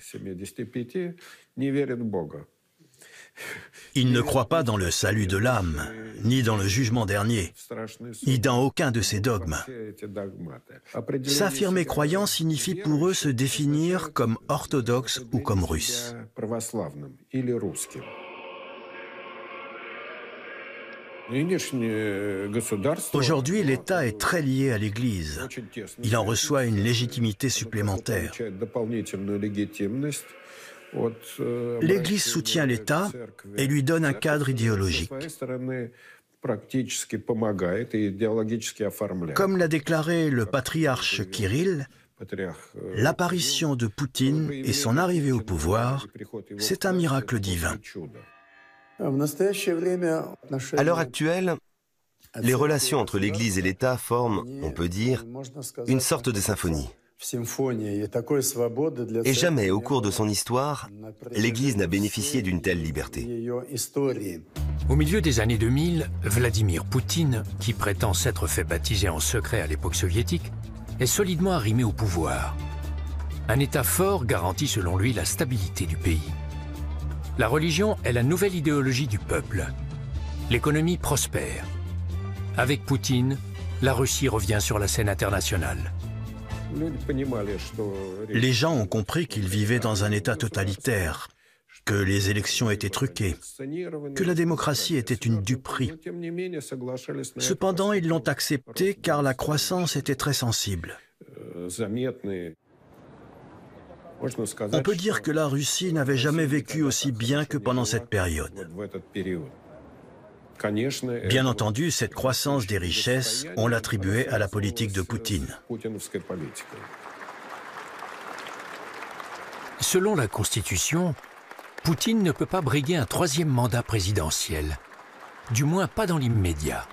Ils ne croient pas dans le salut de l'âme, ni dans le jugement dernier, ni dans aucun de ces dogmes. S'affirmer croyant signifie pour eux se définir comme orthodoxe ou comme russe. Aujourd'hui, l'État est très lié à l'Église. Il en reçoit une légitimité supplémentaire. L'Église soutient l'État et lui donne un cadre idéologique. Comme l'a déclaré le patriarche Kirill, l'apparition de Poutine et son arrivée au pouvoir, c'est un miracle divin. À l'heure actuelle, les relations entre l'Église et l'État forment, on peut dire, une sorte de symphonie. Et jamais, au cours de son histoire, l'Église n'a bénéficié d'une telle liberté. Au milieu des années 2000, Vladimir Poutine, qui prétend s'être fait baptiser en secret à l'époque soviétique, est solidement arrimé au pouvoir. Un État fort garantit selon lui la stabilité du pays. La religion est la nouvelle idéologie du peuple. L'économie prospère. Avec Poutine, la Russie revient sur la scène internationale. Les gens ont compris qu'ils vivaient dans un État totalitaire, que les élections étaient truquées, que la démocratie était une duperie. Cependant, ils l'ont accepté car la croissance était très sensible. On peut dire que la Russie n'avait jamais vécu aussi bien que pendant cette période. Bien entendu, cette croissance des richesses, on l'attribuait à la politique de Poutine. Selon la Constitution, Poutine ne peut pas briguer un troisième mandat présidentiel, du moins pas dans l'immédiat.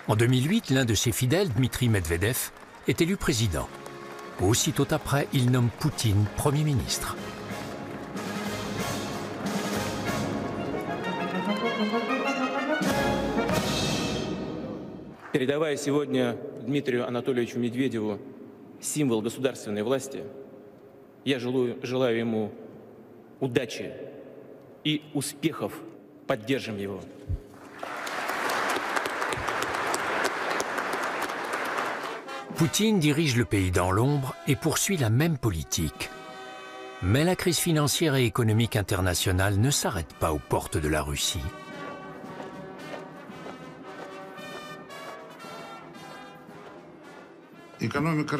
En 2008, l'un de ses fidèles, Dmitri Medvedev, est élu président. Aussitôt après, il nomme Poutine Premier ministre. Передавая сегодня Дмитрию Анатольевичу Медведеву символ государственной власти, я желаю ему удачи и успехов. Поддержим его. Poutine dirige le pays dans l'ombre et poursuit la même politique. Mais la crise financière et économique internationale ne s'arrête pas aux portes de la Russie.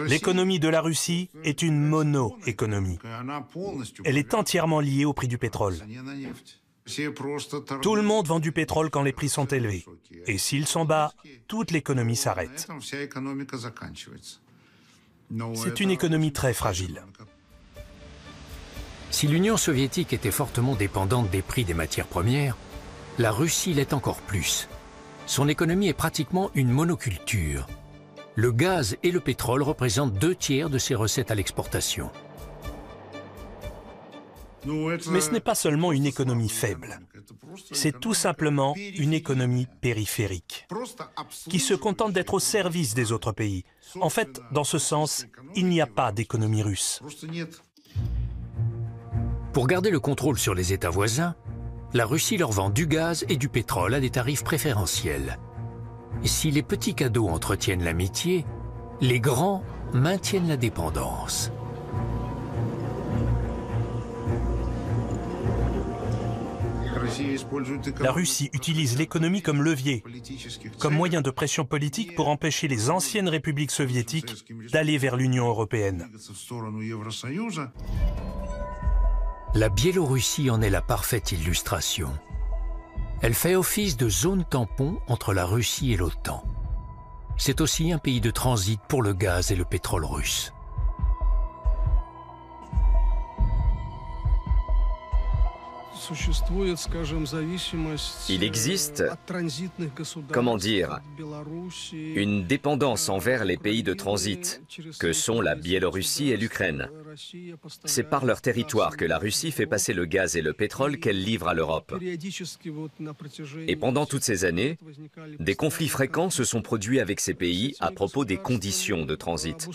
L'économie de la Russie est une mono-économie. Elle est entièrement liée au prix du pétrole. Tout le monde vend du pétrole quand les prix sont élevés. Et s'ils sont bas, toute l'économie s'arrête. C'est une économie très fragile. Si l'Union soviétique était fortement dépendante des prix des matières premières, la Russie l'est encore plus. Son économie est pratiquement une monoculture. Le gaz et le pétrole représentent 2/3 de ses recettes à l'exportation. Mais ce n'est pas seulement une économie faible. C'est tout simplement une économie périphérique, qui se contente d'être au service des autres pays. En fait, dans ce sens, il n'y a pas d'économie russe. Pour garder le contrôle sur les États voisins, la Russie leur vend du gaz et du pétrole à des tarifs préférentiels. Et si les petits cadeaux entretiennent l'amitié, les grands maintiennent la dépendance. La Russie utilise l'économie comme levier, comme moyen de pression politique pour empêcher les anciennes républiques soviétiques d'aller vers l'Union européenne. La Biélorussie en est la parfaite illustration. Elle fait office de zone tampon entre la Russie et l'OTAN. C'est aussi un pays de transit pour le gaz et le pétrole russe. Il existe, comment dire, une dépendance envers les pays de transit, que sont la Biélorussie et l'Ukraine. C'est par leur territoire que la Russie fait passer le gaz et le pétrole qu'elle livre à l'Europe. Et pendant toutes ces années, des conflits fréquents se sont produits avec ces pays à propos des conditions de transit.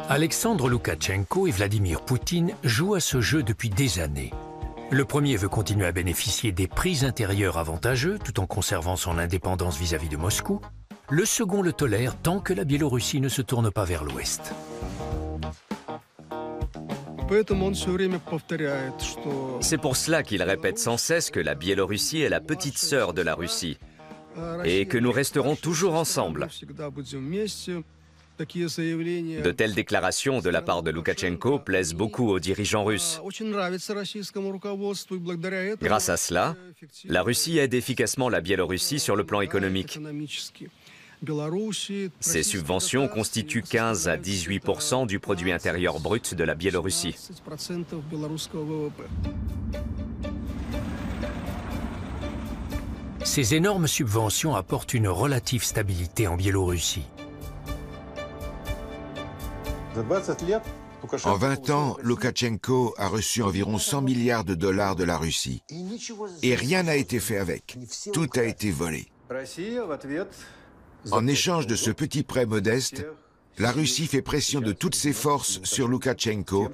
Alexandre Loukachenko et Vladimir Poutine jouent à ce jeu depuis des années. Le premier veut continuer à bénéficier des prix intérieurs avantageux tout en conservant son indépendance vis-à-vis de Moscou. Le second le tolère tant que la Biélorussie ne se tourne pas vers l'Ouest. C'est pour cela qu'il répète sans cesse que la Biélorussie est la petite sœur de la Russie et que nous resterons toujours ensemble. De telles déclarations de la part de Loukachenko plaisent beaucoup aux dirigeants russes. Grâce à cela, la Russie aide efficacement la Biélorussie sur le plan économique. Ces subventions constituent 15 à 18% du produit intérieur brut de la Biélorussie. Ces énormes subventions apportent une relative stabilité en Biélorussie. En 20 ans, Loukachenko a reçu environ 100 milliards de dollars de la Russie. Et rien n'a été fait avec. Tout a été volé. En échange de ce petit prêt modeste, la Russie fait pression de toutes ses forces sur Loukachenko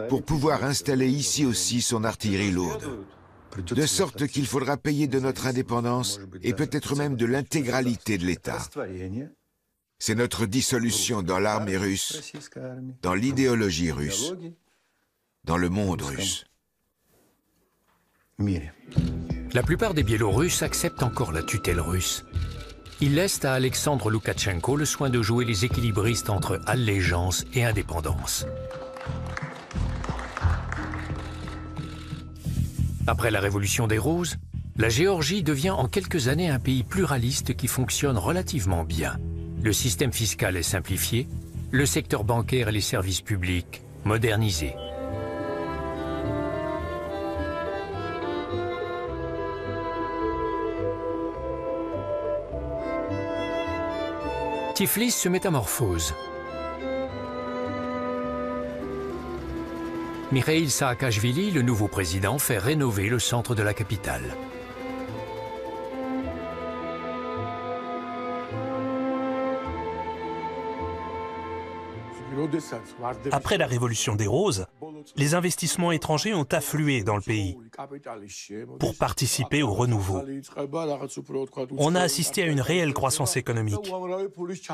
pour pouvoir installer ici aussi son artillerie lourde. De sorte qu'il faudra payer de notre indépendance et peut-être même de l'intégralité de l'État. C'est notre dissolution dans l'armée russe, dans l'idéologie russe, dans le monde russe. La plupart des Biélorusses acceptent encore la tutelle russe. Ils laissent à Alexandre Loukachenko le soin de jouer les équilibristes entre allégeance et indépendance. Après la Révolution des Roses, la Géorgie devient en quelques années un pays pluraliste qui fonctionne relativement bien. Le système fiscal est simplifié, le secteur bancaire et les services publics modernisés. Tiflis se métamorphose. Mikhail Saakashvili, le nouveau président, fait rénover le centre de la capitale. Après la Révolution des Roses, les investissements étrangers ont afflué dans le pays. pour participer au renouveau. On a assisté à une réelle croissance économique.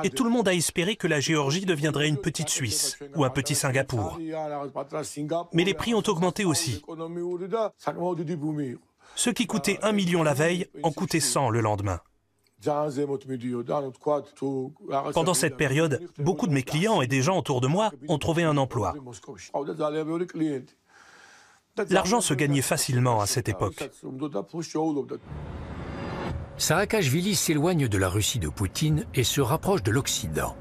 Et tout le monde a espéré que la Géorgie deviendrait une petite Suisse ou un petit Singapour. Mais les prix ont augmenté aussi. Ce qui coûtait 1 million la veille en coûtait 100 le lendemain. Pendant cette période, beaucoup de mes clients et des gens autour de moi ont trouvé un emploi. L'argent se gagnait facilement à cette époque. Saakashvili s'éloigne de la Russie de Poutine et se rapproche de l'Occident.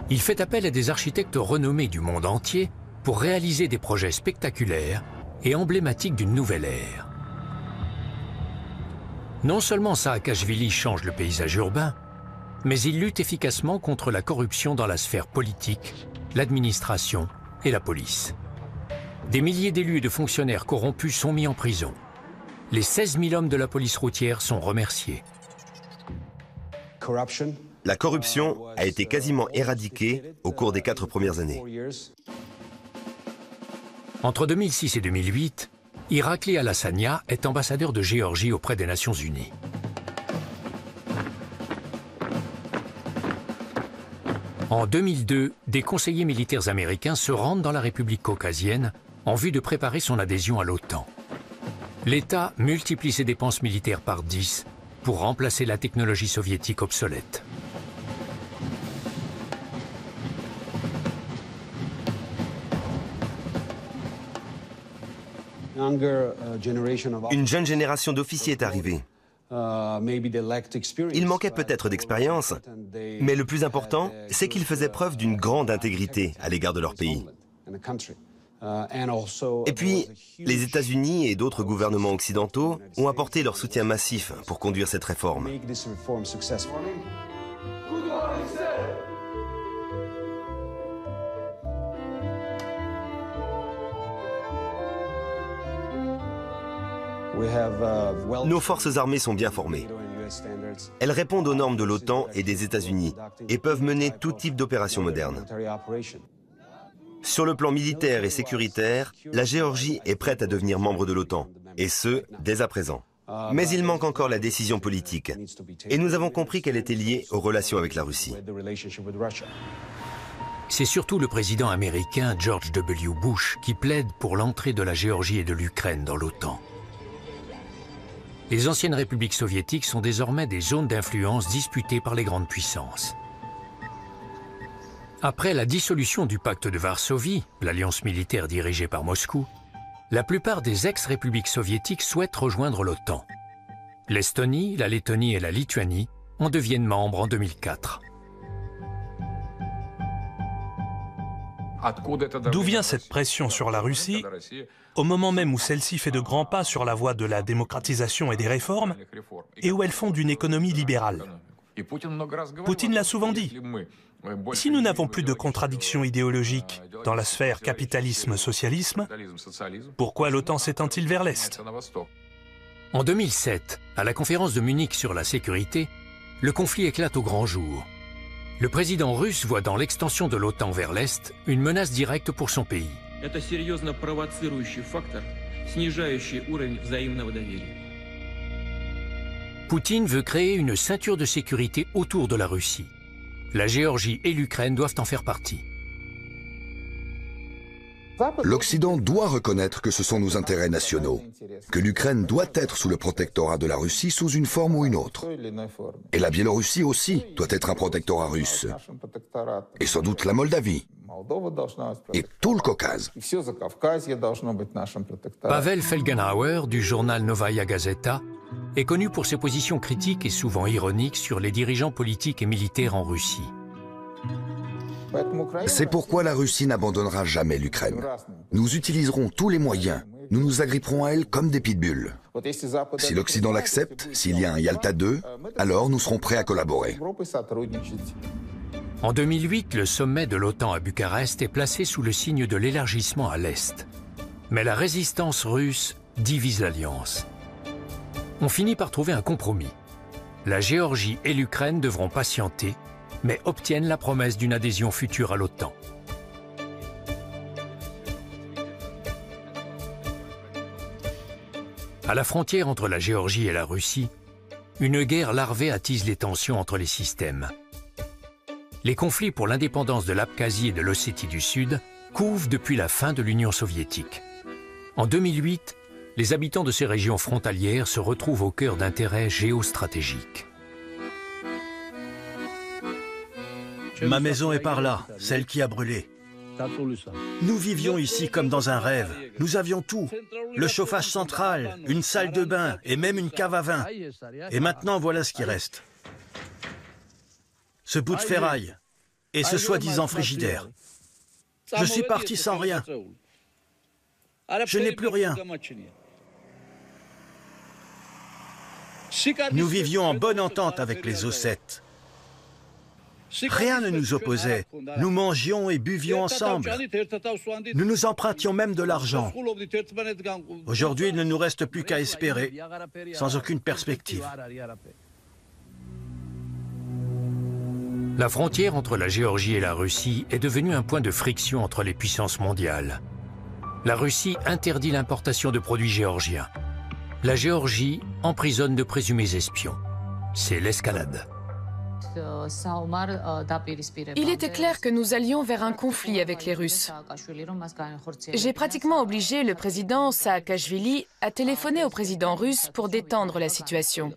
Il fait appel à des architectes renommés du monde entier pour réaliser des projets spectaculaires et emblématiques d'une nouvelle ère. Non seulement Saakashvili change le paysage urbain, mais il lutte efficacement contre la corruption dans la sphère politique, l'administration et la police. Des milliers d'élus et de fonctionnaires corrompus sont mis en prison. Les 16 000 hommes de la police routière sont remerciés. La corruption a été quasiment éradiquée au cours des 4 premières années. Entre 2006 et 2008, Irakli Alassania est ambassadeur de Géorgie auprès des Nations Unies. En 2002, des conseillers militaires américains se rendent dans la République caucasienne en vue de préparer son adhésion à l'OTAN. L'État multiplie ses dépenses militaires par 10 pour remplacer la technologie soviétique obsolète. Une jeune génération d'officiers est arrivée. Ils manquaient peut-être d'expérience, mais le plus important, c'est qu'ils faisaient preuve d'une grande intégrité à l'égard de leur pays. Et puis, les États-Unis et d'autres gouvernements occidentaux ont apporté leur soutien massif pour conduire cette réforme. Nos forces armées sont bien formées. Elles répondent aux normes de l'OTAN et des États-Unis et peuvent mener tout type d'opérations modernes. Sur le plan militaire et sécuritaire, la Géorgie est prête à devenir membre de l'OTAN, et ce, dès à présent. Mais il manque encore la décision politique, et nous avons compris qu'elle était liée aux relations avec la Russie. C'est surtout le président américain George W. Bush qui plaide pour l'entrée de la Géorgie et de l'Ukraine dans l'OTAN. Les anciennes républiques soviétiques sont désormais des zones d'influence disputées par les grandes puissances. Après la dissolution du pacte de Varsovie, l'alliance militaire dirigée par Moscou, la plupart des ex-républiques soviétiques souhaitent rejoindre l'OTAN. L'Estonie, la Lettonie et la Lituanie en deviennent membres en 2004. D'où vient cette pression sur la Russie au moment même où celle-ci fait de grands pas sur la voie de la démocratisation et des réformes et où elle fonde une économie libérale? Poutine l'a souvent dit. Si nous n'avons plus de contradictions idéologiques dans la sphère capitalisme-socialisme, pourquoi l'OTAN s'étend-il vers l'Est? En 2007, à la conférence de Munich sur la sécurité, le conflit éclate au grand jour. Le président russe voit dans l'extension de l'OTAN vers l'Est une menace directe pour son pays. Poutine veut créer une ceinture de sécurité autour de la Russie. La Géorgie et l'Ukraine doivent en faire partie. L'Occident doit reconnaître que ce sont nos intérêts nationaux, que l'Ukraine doit être sous le protectorat de la Russie sous une forme ou une autre. Et la Biélorussie aussi doit être un protectorat russe. Et sans doute la Moldavie. Et tout le Caucase. Pavel Felgenhauer, du journal Novaya Gazeta, est connu pour ses positions critiques et souvent ironiques sur les dirigeants politiques et militaires en Russie. C'est pourquoi la Russie n'abandonnera jamais l'Ukraine. Nous utiliserons tous les moyens. Nous nous agripperons à elle comme des pitbulls. Si l'Occident l'accepte, s'il y a un Yalta II, alors nous serons prêts à collaborer. En 2008, le sommet de l'OTAN à Bucarest est placé sous le signe de l'élargissement à l'Est. Mais la résistance russe divise l'Alliance. On finit par trouver un compromis. La Géorgie et l'Ukraine devront patienter, mais obtiennent la promesse d'une adhésion future à l'OTAN. À la frontière entre la Géorgie et la Russie, une guerre larvée attise les tensions entre les systèmes. Les conflits pour l'indépendance de l'Abkhazie et de l'Ossétie du Sud couvent depuis la fin de l'Union soviétique. En 2008, les habitants de ces régions frontalières se retrouvent au cœur d'intérêts géostratégiques. Ma maison est par là, celle qui a brûlé. Nous vivions ici comme dans un rêve. Nous avions tout. Le chauffage central, une salle de bain et même une cave à vin. Et maintenant, voilà ce qui reste. Ce bout de ferraille et ce soi-disant frigidaire. Je suis parti sans rien. Je n'ai plus rien. Nous vivions en bonne entente avec les Ossètes. Rien ne nous opposait. Nous mangions et buvions ensemble. Nous nous empruntions même de l'argent. Aujourd'hui, il ne nous reste plus qu'à espérer, sans aucune perspective. La frontière entre la Géorgie et la Russie est devenue un point de friction entre les puissances mondiales. La Russie interdit l'importation de produits géorgiens. La Géorgie emprisonne de présumés espions. C'est l'escalade. Il était clair que nous allions vers un conflit avec les Russes. J'ai pratiquement obligé le président Saakashvili à téléphoner au président russe pour détendre la situation.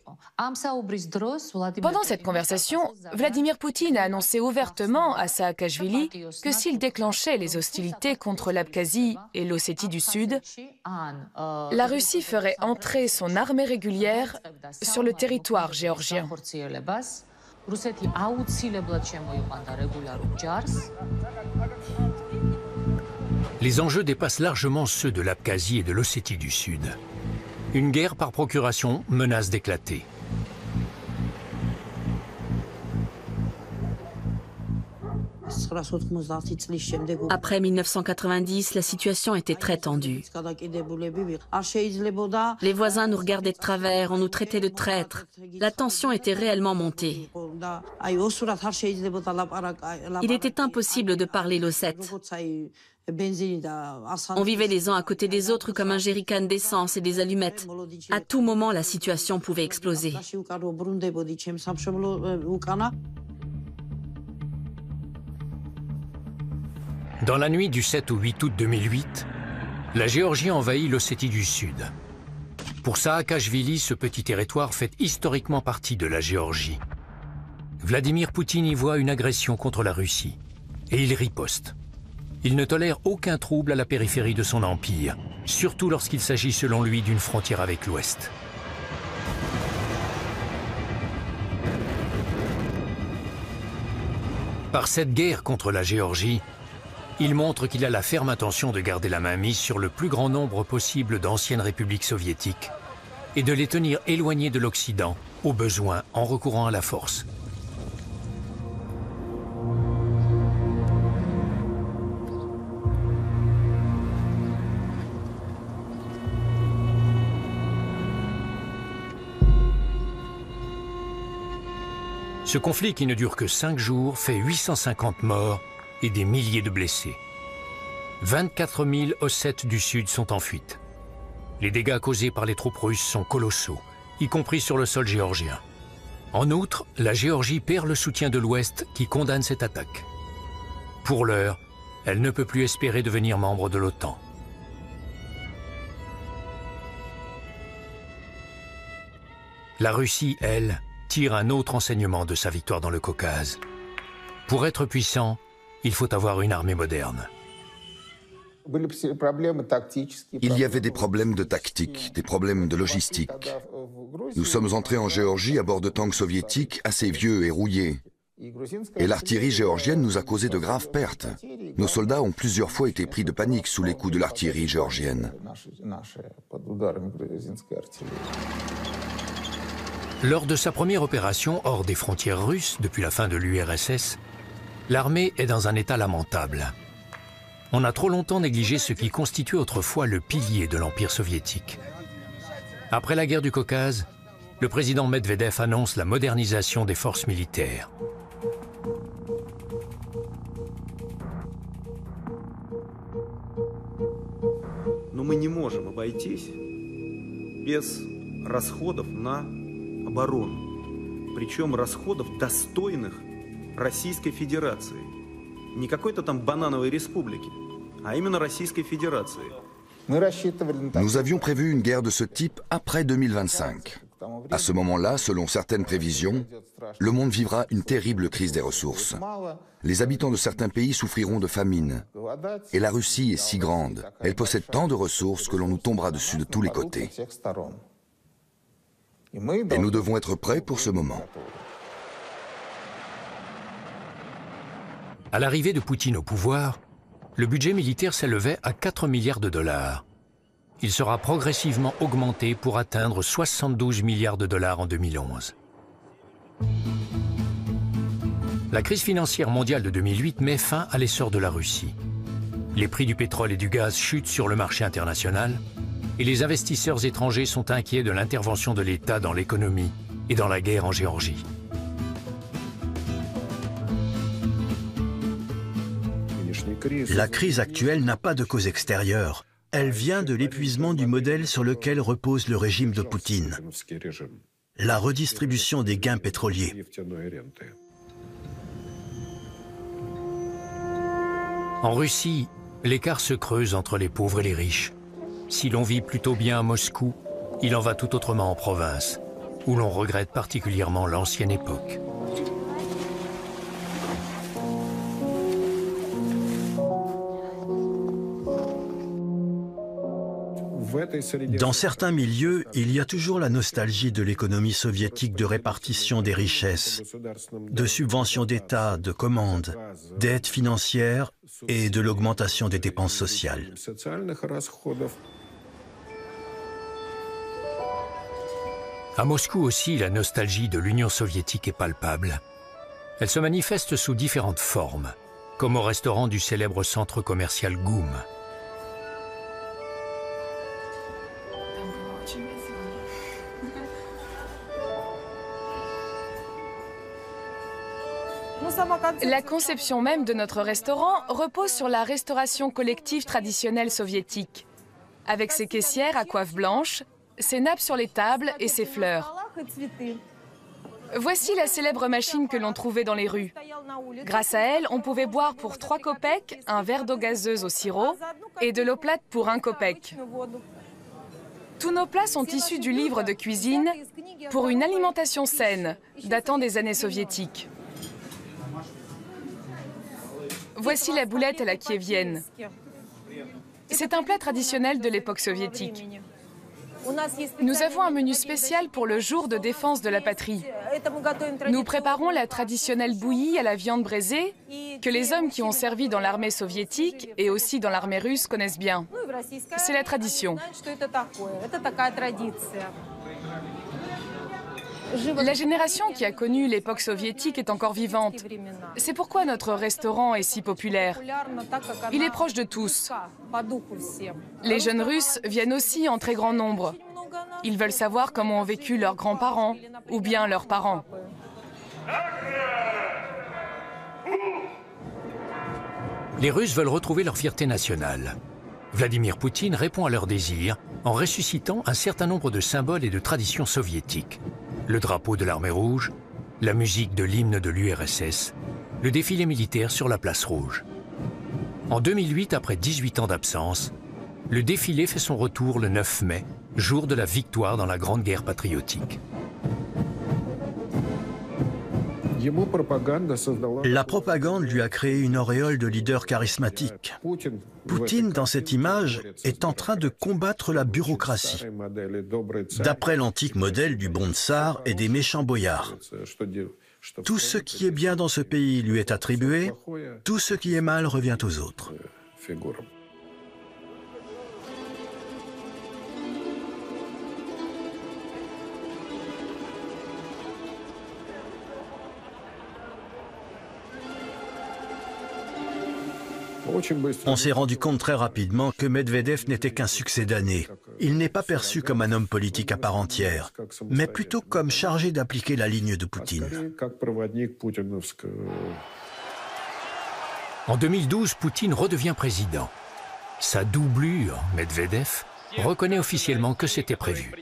Pendant cette conversation, Vladimir Poutine a annoncé ouvertement à Saakashvili que s'il déclenchait les hostilités contre l'Abkhazie et l'Ossétie du Sud, la Russie ferait entrer son armée régulière sur le territoire géorgien. Les enjeux dépassent largement ceux de l'Abkhazie et de l'Ossétie du Sud. Une guerre par procuration menace d'éclater. Après 1990, la situation était très tendue. Les voisins nous regardaient de travers, on nous traitait de traîtres. La tension était réellement montée. Il était impossible de parler l'ossète. On vivait les uns à côté des autres comme un jerrycan d'essence et des allumettes. À tout moment, la situation pouvait exploser. Dans la nuit du 7 au 8 août 2008, la Géorgie envahit l'Ossétie du Sud. Pour Saakashvili, ce petit territoire fait historiquement partie de la Géorgie. Vladimir Poutine y voit une agression contre la Russie, et il riposte. Il ne tolère aucun trouble à la périphérie de son empire, surtout lorsqu'il s'agit selon lui d'une frontière avec l'Ouest. Par cette guerre contre la Géorgie, il montre qu'il a la ferme intention de garder la main mise sur le plus grand nombre possible d'anciennes républiques soviétiques et de les tenir éloignées de l'Occident, au besoin en recourant à la force. Ce conflit qui ne dure que 5 jours fait 850 morts et des milliers de blessés. 24 000 Ossètes du Sud sont en fuite. Les dégâts causés par les troupes russes sont colossaux, y compris sur le sol géorgien. En outre, la Géorgie perd le soutien de l'Ouest qui condamne cette attaque. Pour l'heure, elle ne peut plus espérer devenir membre de l'OTAN. La Russie, elle, tire un autre enseignement de sa victoire dans le Caucase. Pour être puissant, il faut avoir une armée moderne. Il y avait des problèmes de tactique, des problèmes de logistique. Nous sommes entrés en Géorgie à bord de tanks soviétiques assez vieux et rouillés. Et l'artillerie géorgienne nous a causé de graves pertes. Nos soldats ont plusieurs fois été pris de panique sous les coups de l'artillerie géorgienne. Lors de sa première opération hors des frontières russes depuis la fin de l'URSS, l'armée est dans un état lamentable. On a trop longtemps négligé ce qui constituait autrefois le pilier de l'Empire soviétique. Après la guerre du Caucase, le président Medvedev annonce la modernisation des forces militaires. без расходов на оборону. Причем расходов достойных Российской Федерации. Не какой-то там банановой республики, а именно Российской Федерации. Nous avions prévu une guerre de ce type après 2025. À ce moment-là, selon certaines prévisions, le monde vivra une terrible crise des ressources. Les habitants de certains pays souffriront de famine. Et la Russie est si grande, elle possède tant de ressources que l'on nous tombera dessus de tous les côtés. Et nous devons être prêts pour ce moment. À l'arrivée de Poutine au pouvoir, le budget militaire s'élevait à 4 milliards de dollars. Il sera progressivement augmenté pour atteindre 72 milliards de dollars en 2011. La crise financière mondiale de 2008 met fin à l'essor de la Russie. Les prix du pétrole et du gaz chutent sur le marché international et les investisseurs étrangers sont inquiets de l'intervention de l'État dans l'économie et dans la guerre en Géorgie. La crise actuelle n'a pas de cause extérieure. Elle vient de l'épuisement du modèle sur lequel repose le régime de Poutine. La redistribution des gains pétroliers. En Russie, l'écart se creuse entre les pauvres et les riches. Si l'on vit plutôt bien à Moscou, il en va tout autrement en province, où l'on regrette particulièrement l'ancienne époque. Dans certains milieux, il y a toujours la nostalgie de l'économie soviétique de répartition des richesses, de subventions d'État, de commandes, d'aides financières et de l'augmentation des dépenses sociales. À Moscou aussi, la nostalgie de l'Union soviétique est palpable. Elle se manifeste sous différentes formes, comme au restaurant du célèbre centre commercial GUM. La conception même de notre restaurant repose sur la restauration collective traditionnelle soviétique, avec ses caissières à coiffe blanche, ses nappes sur les tables et ses fleurs. Voici la célèbre machine que l'on trouvait dans les rues. Grâce à elle, on pouvait boire pour 3 kopecks un verre d'eau gazeuse au sirop et de l'eau plate pour 1 kopek. Tous nos plats sont issus du livre de cuisine pour une alimentation saine, datant des années soviétiques. Voici la boulette à la kievienne. C'est un plat traditionnel de l'époque soviétique. Nous avons un menu spécial pour le jour de défense de la patrie. Nous préparons la traditionnelle bouillie à la viande braisée que les hommes qui ont servi dans l'armée soviétique et aussi dans l'armée russe connaissent bien. C'est la tradition. La génération qui a connu l'époque soviétique est encore vivante. C'est pourquoi notre restaurant est si populaire. Il est proche de tous. Les jeunes Russes viennent aussi en très grand nombre. Ils veulent savoir comment ont vécu leurs grands-parents ou bien leurs parents. Les Russes veulent retrouver leur fierté nationale. Vladimir Poutine répond à leur désir en ressuscitant un certain nombre de symboles et de traditions soviétiques. Le drapeau de l'armée rouge, la musique de l'hymne de l'URSS, le défilé militaire sur la place rouge. En 2008, après 18 ans d'absence, le défilé fait son retour le 9 mai, jour de la victoire dans la Grande Guerre patriotique. La propagande lui a créé une auréole de leader charismatique. Poutine, dans cette image, est en train de combattre la bureaucratie, d'après l'antique modèle du bon tsar et des méchants boyards. Tout ce qui est bien dans ce pays lui est attribué, tout ce qui est mal revient aux autres. On s'est rendu compte très rapidement que Medvedev n'était qu'un succédané. Il n'est pas perçu comme un homme politique à part entière, mais plutôt comme chargé d'appliquer la ligne de Poutine. En 2012, Poutine redevient président. Sa doublure, Medvedev, reconnaît officiellement que c'était prévu.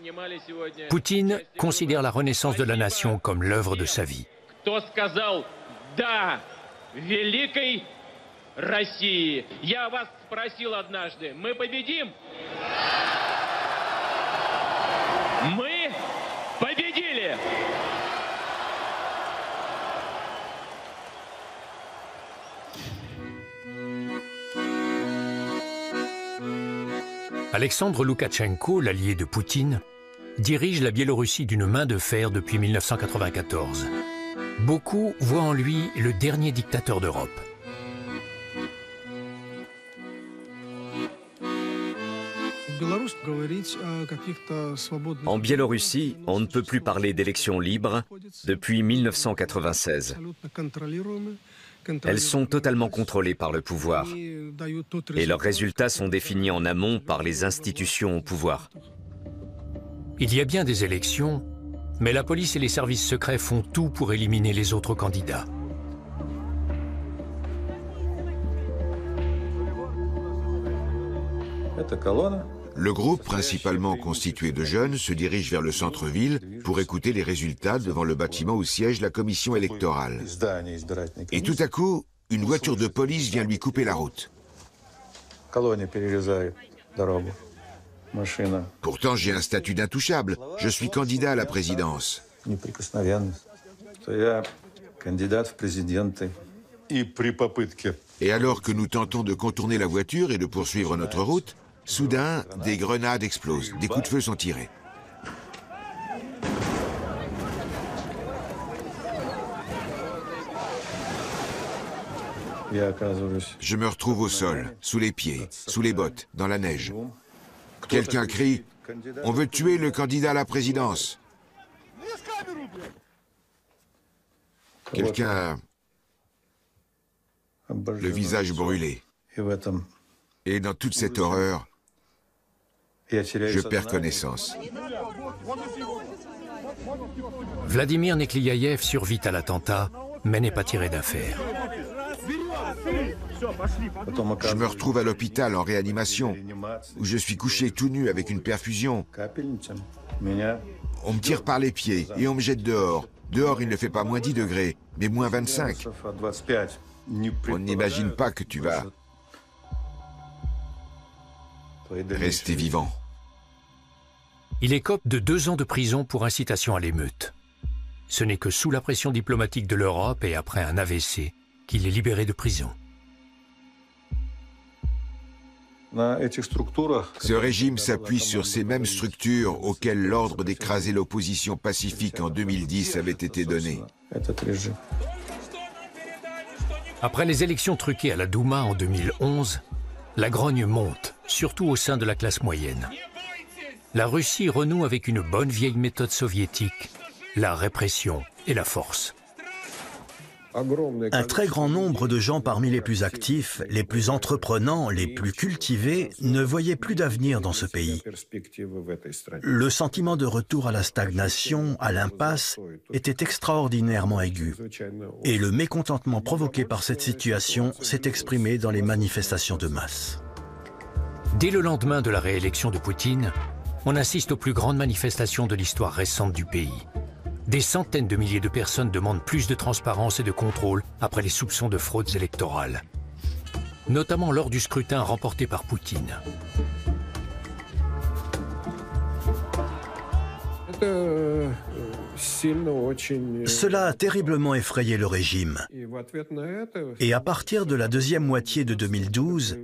Poutine considère la renaissance de la nation comme l'œuvre de sa vie. Alexandre Loukachenko, l'allié de Poutine, dirige la Biélorussie d'une main de fer depuis 1994. Beaucoup voient en lui le dernier dictateur d'Europe. En Biélorussie, on ne peut plus parler d'élections libres depuis 1996. Elles sont totalement contrôlées par le pouvoir et leurs résultats sont définis en amont par les institutions au pouvoir. Il y a bien des élections, mais la police et les services secrets font tout pour éliminer les autres candidats. Le groupe, principalement constitué de jeunes, se dirige vers le centre-ville pour écouter les résultats devant le bâtiment où siège la commission électorale. Et tout à coup, une voiture de police vient lui couper la route. Pourtant, j'ai un statut d'intouchable. Je suis candidat à la présidence. Et alors que nous tentons de contourner la voiture et de poursuivre notre route, soudain, des grenades explosent, des coups de feu sont tirés. Je me retrouve au sol, sous les pieds, sous les bottes, dans la neige. Quelqu'un crie « On veut tuer le candidat à la présidence ». Quelqu'un a le visage brûlé. Et dans toute cette horreur, je perds connaissance. Vladimir Nekliaïev survit à l'attentat, mais n'est pas tiré d'affaire. Je me retrouve à l'hôpital en réanimation, où je suis couché tout nu avec une perfusion. On me tire par les pieds et on me jette dehors. Dehors, il ne fait pas moins 10 degrés, mais moins 25. On n'imagine pas que tu vas rester vivant. Il écope de 2 ans de prison pour incitation à l'émeute. Ce n'est que sous la pression diplomatique de l'Europe et après un AVC qu'il est libéré de prison. Ce régime s'appuie sur ces mêmes structures auxquelles l'ordre d'écraser l'opposition pacifique en 2010 avait été donné. Après les élections truquées à la Douma en 2011, la grogne monte, surtout au sein de la classe moyenne. La Russie renoue avec une bonne vieille méthode soviétique, la répression et la force. Un très grand nombre de gens parmi les plus actifs, les plus entreprenants, les plus cultivés, ne voyaient plus d'avenir dans ce pays. Le sentiment de retour à la stagnation, à l'impasse, était extraordinairement aigu. Et le mécontentement provoqué par cette situation s'est exprimé dans les manifestations de masse. Dès le lendemain de la réélection de Poutine, on assiste aux plus grandes manifestations de l'histoire récente du pays. Des centaines de milliers de personnes demandent plus de transparence et de contrôle après les soupçons de fraudes électorales, notamment lors du scrutin remporté par Poutine. Cela a terriblement effrayé le régime. Et à partir de la deuxième moitié de 2012,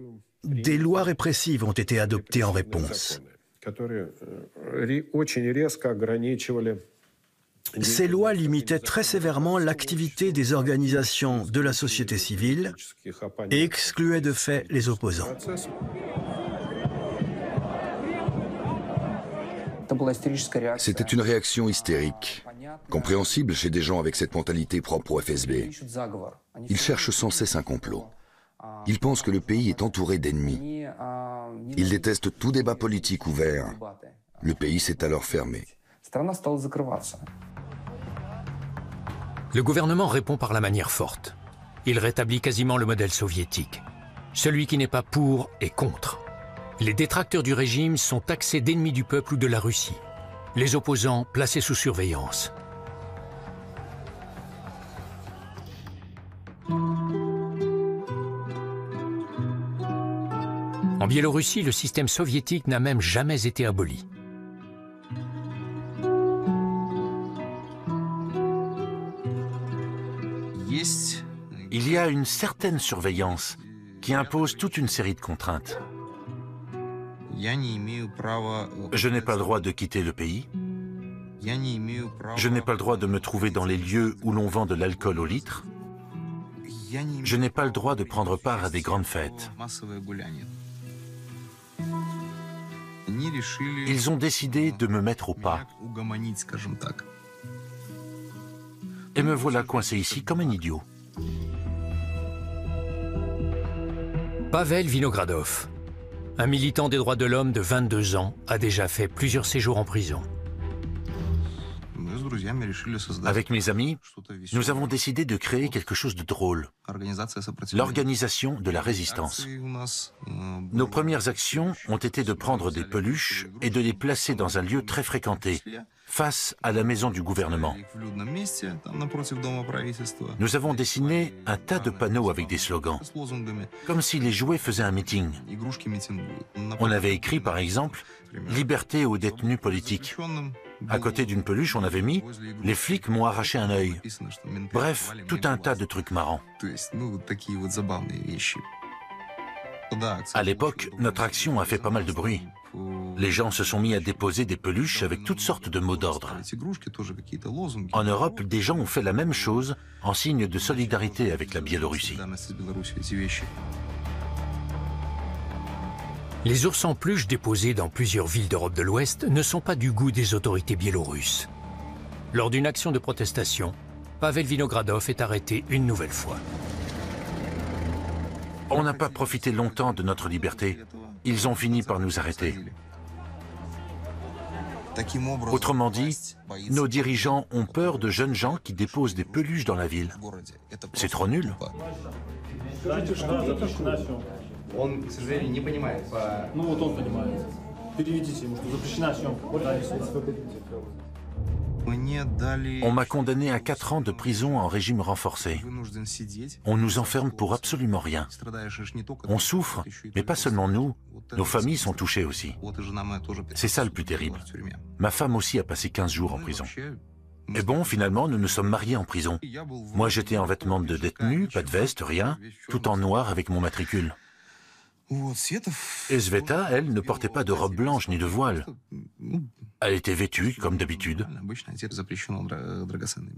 des lois répressives ont été adoptées en réponse. Ces lois limitaient très sévèrement l'activité des organisations de la société civile et excluaient de fait les opposants. C'était une réaction hystérique, compréhensible chez des gens avec cette mentalité propre au FSB. Ils cherchent sans cesse un complot. Ils pensent que le pays est entouré d'ennemis. Ils détestent tout débat politique ouvert. Le pays s'est alors fermé. Le gouvernement répond par la manière forte. Il rétablit quasiment le modèle soviétique. Celui qui n'est pas pour est contre. Les détracteurs du régime sont taxés d'ennemis du peuple ou de la Russie. Les opposants placés sous surveillance. En Biélorussie, le système soviétique n'a même jamais été aboli. Il y a une certaine surveillance qui impose toute une série de contraintes. Je n'ai pas le droit de quitter le pays. Je n'ai pas le droit de me trouver dans les lieux où l'on vend de l'alcool au litre. Je n'ai pas le droit de prendre part à des grandes fêtes. Ils ont décidé de me mettre au pas. Et me voilà coincé ici comme un idiot. Pavel Vinogradov, un militant des droits de l'homme de 22 ans, a déjà fait plusieurs séjours en prison. Avec mes amis, nous avons décidé de créer quelque chose de drôle. L'organisation de la résistance. Nos premières actions ont été de prendre des peluches et de les placer dans un lieu très fréquenté, face à la maison du gouvernement. Nous avons dessiné un tas de panneaux avec des slogans, comme si les jouets faisaient un meeting. On avait écrit, par exemple, « Liberté aux détenus politiques ». À côté d'une peluche, on avait mis « Les flics m'ont arraché un œil ». Bref, tout un tas de trucs marrants. À l'époque, notre action a fait pas mal de bruit. Les gens se sont mis à déposer des peluches avec toutes sortes de mots d'ordre. En Europe, des gens ont fait la même chose en signe de solidarité avec la Biélorussie. Les ours en peluche déposés dans plusieurs villes d'Europe de l'Ouest ne sont pas du goût des autorités biélorusses. Lors d'une action de protestation, Pavel Vinogradov est arrêté une nouvelle fois. On n'a pas profité longtemps de notre liberté. Ils ont fini par nous arrêter. Autrement dit, nos dirigeants ont peur de jeunes gens qui déposent des peluches dans la ville. C'est trop nul. On m'a condamné à 4 ans de prison en régime renforcé. On nous enferme pour absolument rien. On souffre, mais pas seulement nous, nos familles sont touchées aussi. C'est ça le plus terrible. Ma femme aussi a passé 15 jours en prison. Mais bon, finalement, nous nous sommes mariés en prison. Moi, j'étais en vêtements de détenu, pas de veste, rien, tout en noir avec mon matricule. Et Sveta, elle, ne portait pas de robe blanche ni de voile. Elle était vêtue, comme d'habitude.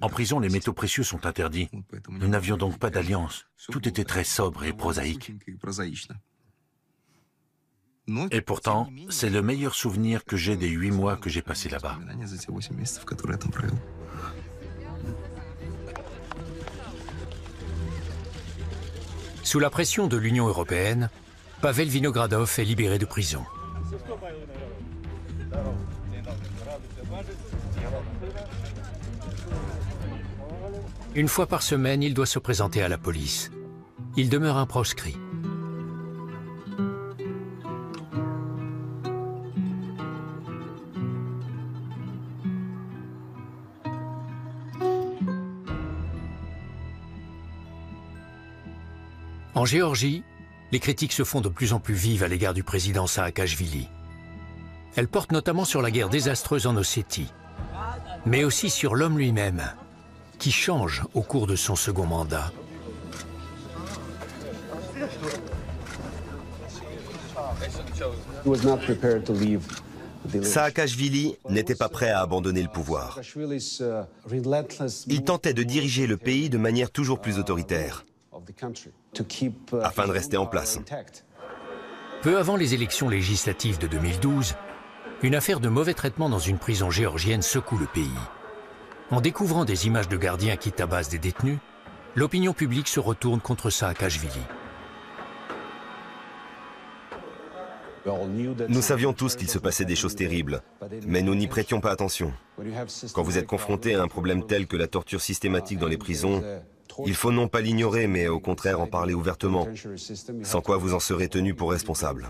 En prison, les métaux précieux sont interdits. Nous n'avions donc pas d'alliance. Tout était très sobre et prosaïque. Et pourtant, c'est le meilleur souvenir que j'ai des 8 mois que j'ai passés là-bas. Sous la pression de l'Union européenne, Pavel Vinogradov est libéré de prison. Une fois par semaine, il doit se présenter à la police. Il demeure un proscrit. En Géorgie, les critiques se font de plus en plus vives à l'égard du président Saakashvili. Elles portent notamment sur la guerre désastreuse en Ossétie, mais aussi sur l'homme lui-même, qui change au cours de son second mandat. Saakashvili n'était pas prêt à abandonner le pouvoir. Il tentait de diriger le pays de manière toujours plus autoritaire, afin de rester en place. Peu avant les élections législatives de 2012, une affaire de mauvais traitement dans une prison géorgienne secoue le pays. En découvrant des images de gardiens qui tabassent des détenus, l'opinion publique se retourne contre Saakashvili. Nous savions tous qu'il se passait des choses terribles, mais nous n'y prêtions pas attention. Quand vous êtes confronté à un problème tel que la torture systématique dans les prisons, il faut non pas l'ignorer, mais au contraire en parler ouvertement, sans quoi vous en serez tenu pour responsable.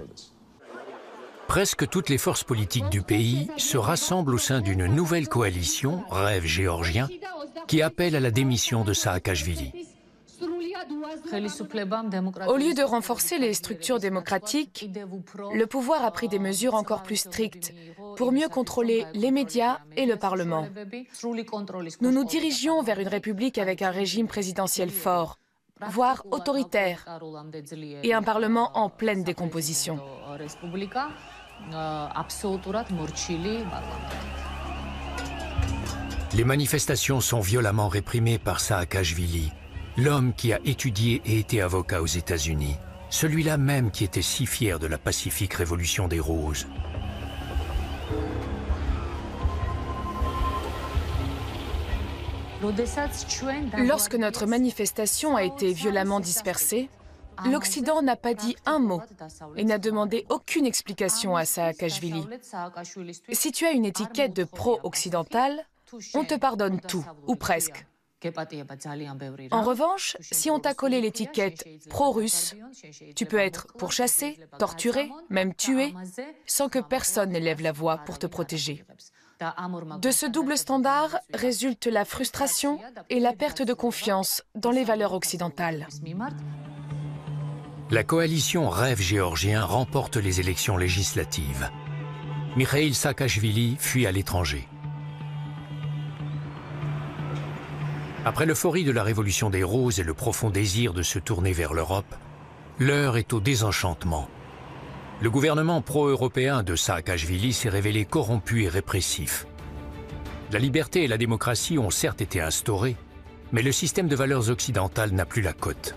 Presque toutes les forces politiques du pays se rassemblent au sein d'une nouvelle coalition, Rêve géorgien, qui appelle à la démission de Saakashvili. Au lieu de renforcer les structures démocratiques, le pouvoir a pris des mesures encore plus strictes pour mieux contrôler les médias et le Parlement. Nous nous dirigions vers une république avec un régime présidentiel fort, voire autoritaire, et un Parlement en pleine décomposition. Les manifestations sont violemment réprimées par Saakashvili, l'homme qui a étudié et été avocat aux États-Unis, celui-là même qui était si fier de la pacifique révolution des roses. Lorsque notre manifestation a été violemment dispersée, l'Occident n'a pas dit un mot et n'a demandé aucune explication à Saakashvili. Si tu as une étiquette de pro-occidental, on te pardonne tout, ou presque. En revanche, si on t'a collé l'étiquette pro-russe, tu peux être pourchassé, torturé, même tué, sans que personne n'élève la voix pour te protéger. De ce double standard résulte la frustration et la perte de confiance dans les valeurs occidentales. La coalition Rêve géorgien remporte les élections législatives. Mikhail Saakashvili fuit à l'étranger. Après l'euphorie de la révolution des roses et le profond désir de se tourner vers l'Europe, l'heure est au désenchantement. Le gouvernement pro-européen de Saakashvili s'est révélé corrompu et répressif. La liberté et la démocratie ont certes été instaurées, mais le système de valeurs occidentales n'a plus la cote.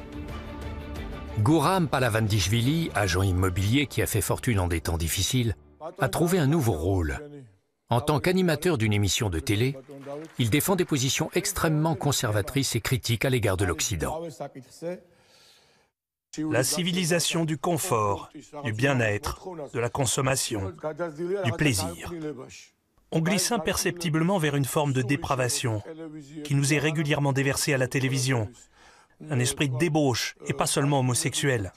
Guram Palavandishvili, agent immobilier qui a fait fortune en des temps difficiles, a trouvé un nouveau rôle. En tant qu'animateur d'une émission de télé, il défend des positions extrêmement conservatrices et critiques à l'égard de l'Occident. La civilisation du confort, du bien-être, de la consommation, du plaisir. On glisse imperceptiblement vers une forme de dépravation qui nous est régulièrement déversée à la télévision. Un esprit de débauche, et pas seulement homosexuel.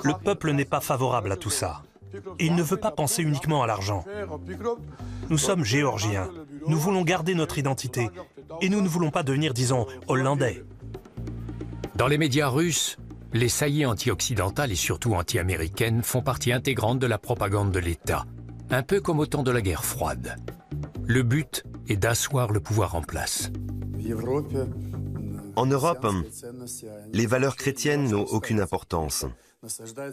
Le peuple n'est pas favorable à tout ça. Et il ne veut pas penser uniquement à l'argent. Nous sommes géorgiens. Nous voulons garder notre identité. Et nous ne voulons pas devenir, disons, hollandais. Dans les médias russes, les saillies anti-occidentales et surtout anti-américaines font partie intégrante de la propagande de l'État, un peu comme au temps de la guerre froide. Le but est d'asseoir le pouvoir en place. En Europe, les valeurs chrétiennes n'ont aucune importance,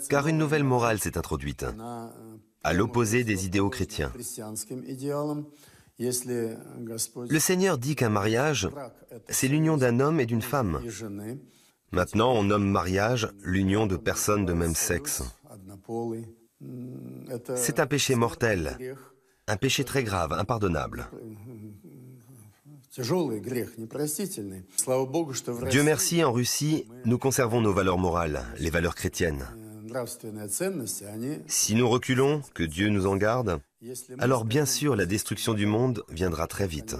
car une nouvelle morale s'est introduite, à l'opposé des idéaux chrétiens. Le Seigneur dit qu'un mariage, c'est l'union d'un homme et d'une femme. Maintenant, on nomme mariage l'union de personnes de même sexe. C'est un péché mortel, un péché très grave, impardonnable. Dieu merci, en Russie, nous conservons nos valeurs morales, les valeurs chrétiennes. Si nous reculons, que Dieu nous en garde, alors bien sûr la destruction du monde viendra très vite.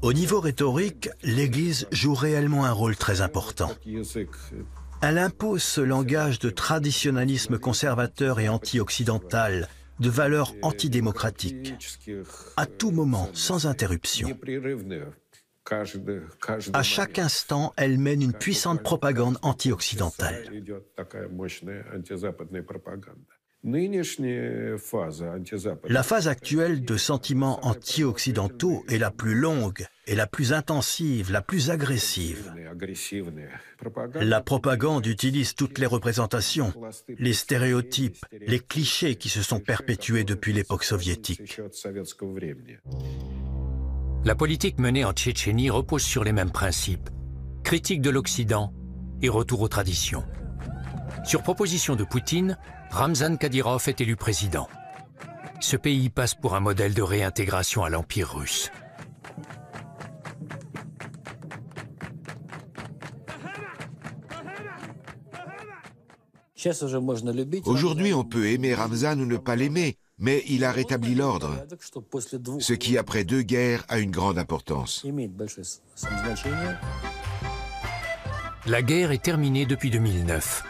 Au niveau rhétorique, l'Église joue réellement un rôle très important. Elle impose ce langage de traditionnalisme conservateur et anti-occidental, de valeurs antidémocratiques, à tout moment, sans interruption. À chaque instant, elle mène une puissante propagande anti-occidentale. La phase actuelle de sentiments anti-occidentaux est la plus longue et la plus intensive, la plus agressive. La propagande utilise toutes les représentations, les stéréotypes, les clichés qui se sont perpétués depuis l'époque soviétique. La politique menée en Tchétchénie repose sur les mêmes principes, critique de l'Occident et retour aux traditions. Sur proposition de Poutine, Ramzan Kadyrov est élu président. Ce pays passe pour un modèle de réintégration à l'Empire russe. Aujourd'hui, on peut aimer Ramzan ou ne pas l'aimer, Mais il a rétabli l'ordre, ce qui, après 2 guerres, a une grande importance. La guerre est terminée depuis 2009.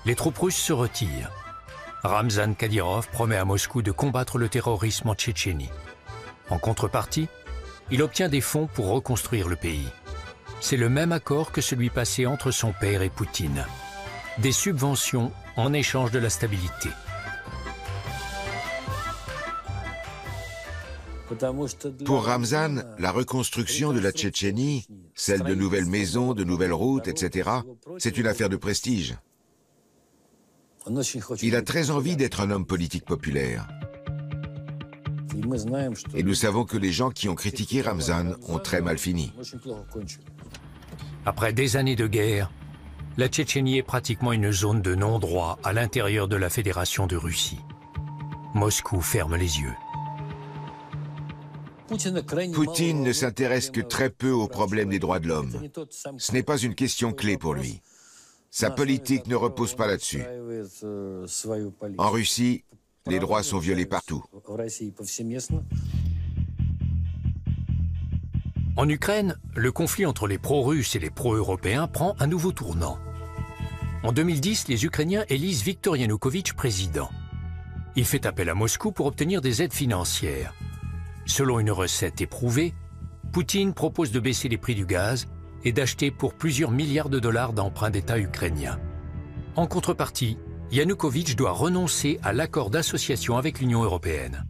Les troupes russes se retirent. Ramzan Kadyrov promet à Moscou de combattre le terrorisme en Tchétchénie. En contrepartie, il obtient des fonds pour reconstruire le pays. C'est le même accord que celui passé entre son père et Poutine. Des subventions en échange de la stabilité. Pour Ramzan, la reconstruction de la Tchétchénie, celle de nouvelles maisons, de nouvelles routes, etc., c'est une affaire de prestige. Il a très envie d'être un homme politique populaire. Et nous savons que les gens qui ont critiqué Ramzan ont très mal fini. Après des années de guerre, la Tchétchénie est pratiquement une zone de non-droit à l'intérieur de la Fédération de Russie. Moscou ferme les yeux. Poutine ne s'intéresse que très peu aux problèmes des droits de l'homme. Ce n'est pas une question clé pour lui. Sa politique ne repose pas là-dessus. En Russie, les droits sont violés partout. En Ukraine, le conflit entre les pro-russes et les pro-européens prend un nouveau tournant. En 2010, les Ukrainiens élisent Viktor Yanukovych président. Il fait appel à Moscou pour obtenir des aides financières. Selon une recette éprouvée, Poutine propose de baisser les prix du gaz et d'acheter pour plusieurs milliards de dollars d'emprunts d'État ukrainiens. En contrepartie, Yanukovych doit renoncer à l'accord d'association avec l'Union européenne.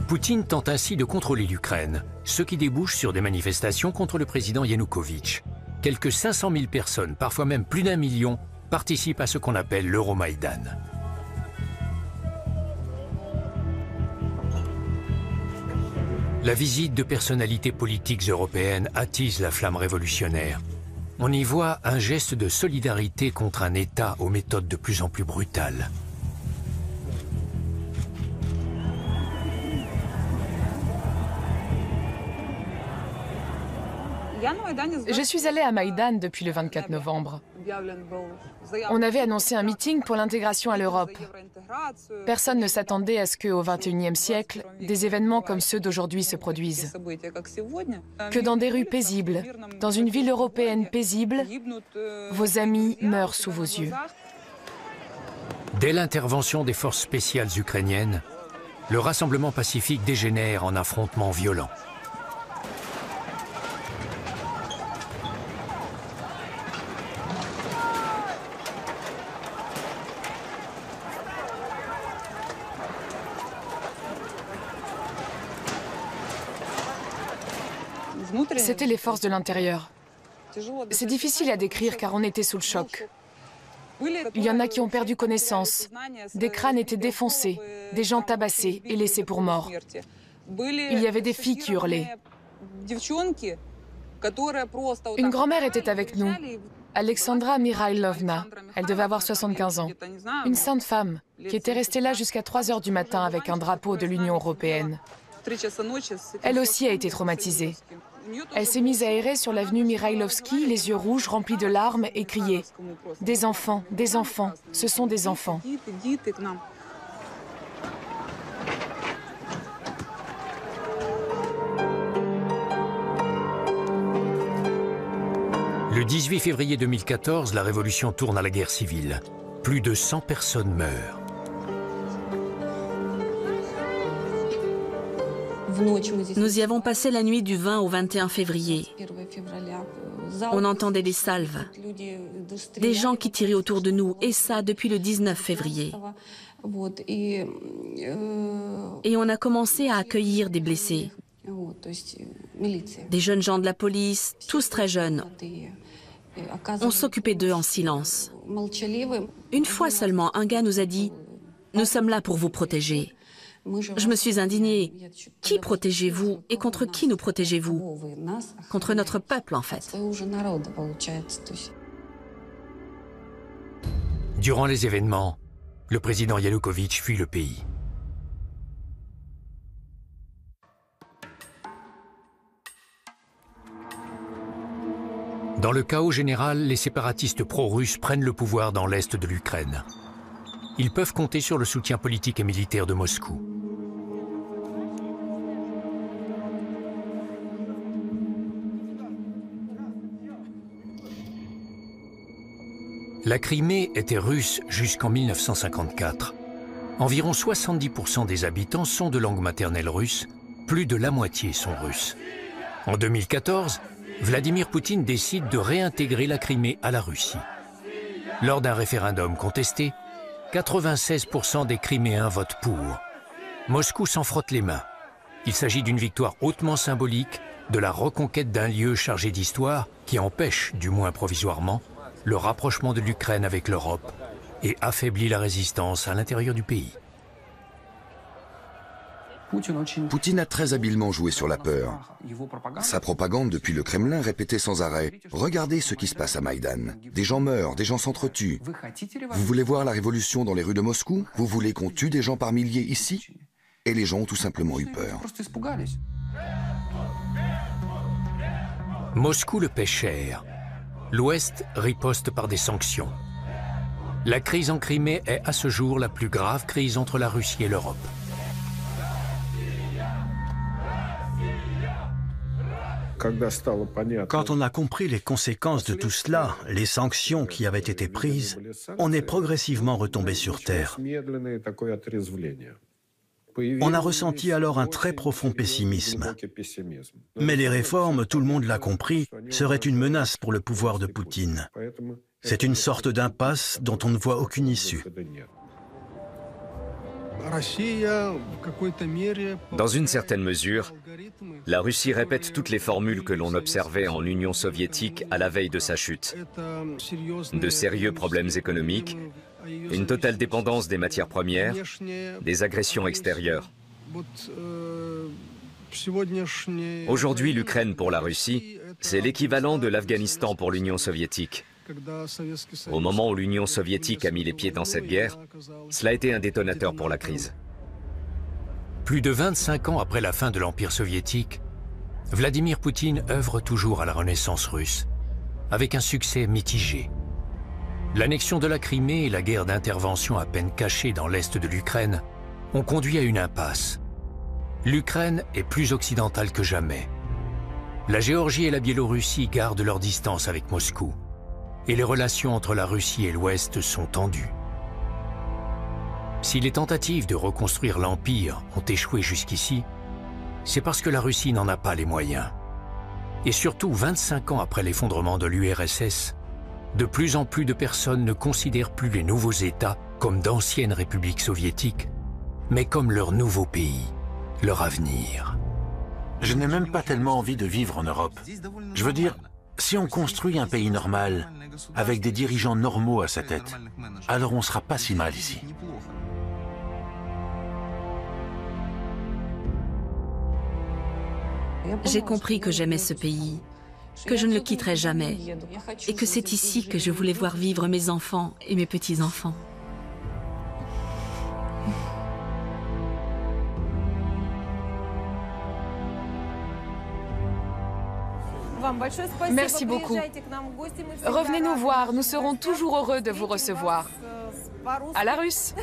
Poutine tente ainsi de contrôler l'Ukraine, ce qui débouche sur des manifestations contre le président Yanukovych. Quelques 500 000 personnes, parfois même plus d'1 million, participent à ce qu'on appelle l'Euromaïdan. La visite de personnalités politiques européennes attise la flamme révolutionnaire. On y voit un geste de solidarité contre un État aux méthodes de plus en plus brutales. Je suis allée à Maïdan depuis le 24 novembre. On avait annoncé un meeting pour l'intégration à l'Europe. Personne ne s'attendait à ce qu'au XXIe siècle, des événements comme ceux d'aujourd'hui se produisent. Que dans des rues paisibles, dans une ville européenne paisible, vos amis meurent sous vos yeux. Dès l'intervention des forces spéciales ukrainiennes, le rassemblement pacifique dégénère en affrontements violents. C'était les forces de l'intérieur. C'est difficile à décrire car on était sous le choc. Il y en a qui ont perdu connaissance. Des crânes étaient défoncés, des gens tabassés et laissés pour morts. Il y avait des filles qui hurlaient. Une grand-mère était avec nous, Alexandra Mikhailovna. Elle devait avoir 75 ans. Une sainte femme qui était restée là jusqu'à 3 heures du matin avec un drapeau de l'Union européenne. Elle aussi a été traumatisée. Elle s'est mise à errer sur l'avenue Mirailovski, les yeux rouges remplis de larmes, et crier « Des enfants, ce sont des enfants ». Le 18 février 2014, la révolution tourne à la guerre civile. Plus de 100 personnes meurent. Nous y avons passé la nuit du 20 au 21 février. On entendait des salves, des gens qui tiraient autour de nous, et ça depuis le 19 février. Et on a commencé à accueillir des blessés, des jeunes gens de la police, tous très jeunes. On s'occupait d'eux en silence. Une fois seulement, un gars nous a dit « Nous sommes là pour vous protéger ». Je me suis indignée. Qui protégez-vous et contre qui nous protégez-vous? Contre notre peuple, en fait. Durant les événements, le président Yanukovych fuit le pays. Dans le chaos général, les séparatistes pro-russes prennent le pouvoir dans l'est de l'Ukraine. Ils peuvent compter sur le soutien politique et militaire de Moscou. La Crimée était russe jusqu'en 1954. Environ 70% des habitants sont de langue maternelle russe, plus de la moitié sont russes. En 2014, Vladimir Poutine décide de réintégrer la Crimée à la Russie. Lors d'un référendum contesté, 96% des Criméens votent pour. Moscou s'en frotte les mains. Il s'agit d'une victoire hautement symbolique de la reconquête d'un lieu chargé d'histoire qui empêche, du moins provisoirement, le rapprochement de l'Ukraine avec l'Europe et affaiblit la résistance à l'intérieur du pays. Poutine a très habilement joué sur la peur. Sa propagande depuis le Kremlin répétait sans arrêt « Regardez ce qui se passe à Maïdan. Des gens meurent, des gens s'entretuent. Vous voulez voir la révolution dans les rues de Moscou? Vous voulez qu'on tue des gens par milliers ici ?» Et les gens ont tout simplement eu peur. Moscou le paie cher. L'Ouest riposte par des sanctions. La crise en Crimée est à ce jour la plus grave crise entre la Russie et l'Europe. Quand on a compris les conséquences de tout cela, les sanctions qui avaient été prises, on est progressivement retombé sur terre. On a ressenti alors un très profond pessimisme. Mais les réformes, tout le monde l'a compris, seraient une menace pour le pouvoir de Poutine. C'est une sorte d'impasse dont on ne voit aucune issue. Dans une certaine mesure, la Russie répète toutes les formules que l'on observait en Union soviétique à la veille de sa chute. De sérieux problèmes économiques, une totale dépendance des matières premières, des agressions extérieures. Aujourd'hui, l'Ukraine pour la Russie, c'est l'équivalent de l'Afghanistan pour l'Union soviétique. Au moment où l'Union soviétique a mis les pieds dans cette guerre, cela a été un détonateur pour la crise. Plus de 25 ans après la fin de l'Empire soviétique, Vladimir Poutine œuvre toujours à la renaissance russe, avec un succès mitigé. L'annexion de la Crimée et la guerre d'intervention à peine cachée dans l'est de l'Ukraine ont conduit à une impasse. L'Ukraine est plus occidentale que jamais. La Géorgie et la Biélorussie gardent leur distance avec Moscou, et les relations entre la Russie et l'Ouest sont tendues. Si les tentatives de reconstruire l'Empire ont échoué jusqu'ici, c'est parce que la Russie n'en a pas les moyens. Et surtout, 25 ans après l'effondrement de l'URSS, de plus en plus de personnes ne considèrent plus les nouveaux États comme d'anciennes républiques soviétiques, mais comme leur nouveau pays, leur avenir. Je n'ai même pas tellement envie de vivre en Europe. Je veux dire, si on construit un pays normal, avec des dirigeants normaux à sa tête, alors on ne sera pas si mal ici. J'ai compris que j'aimais ce pays, que je ne le quitterai jamais, et que c'est ici que je voulais voir vivre mes enfants et mes petits-enfants. Merci beaucoup. Revenez nous voir, nous serons toujours heureux de vous recevoir. À la Russe!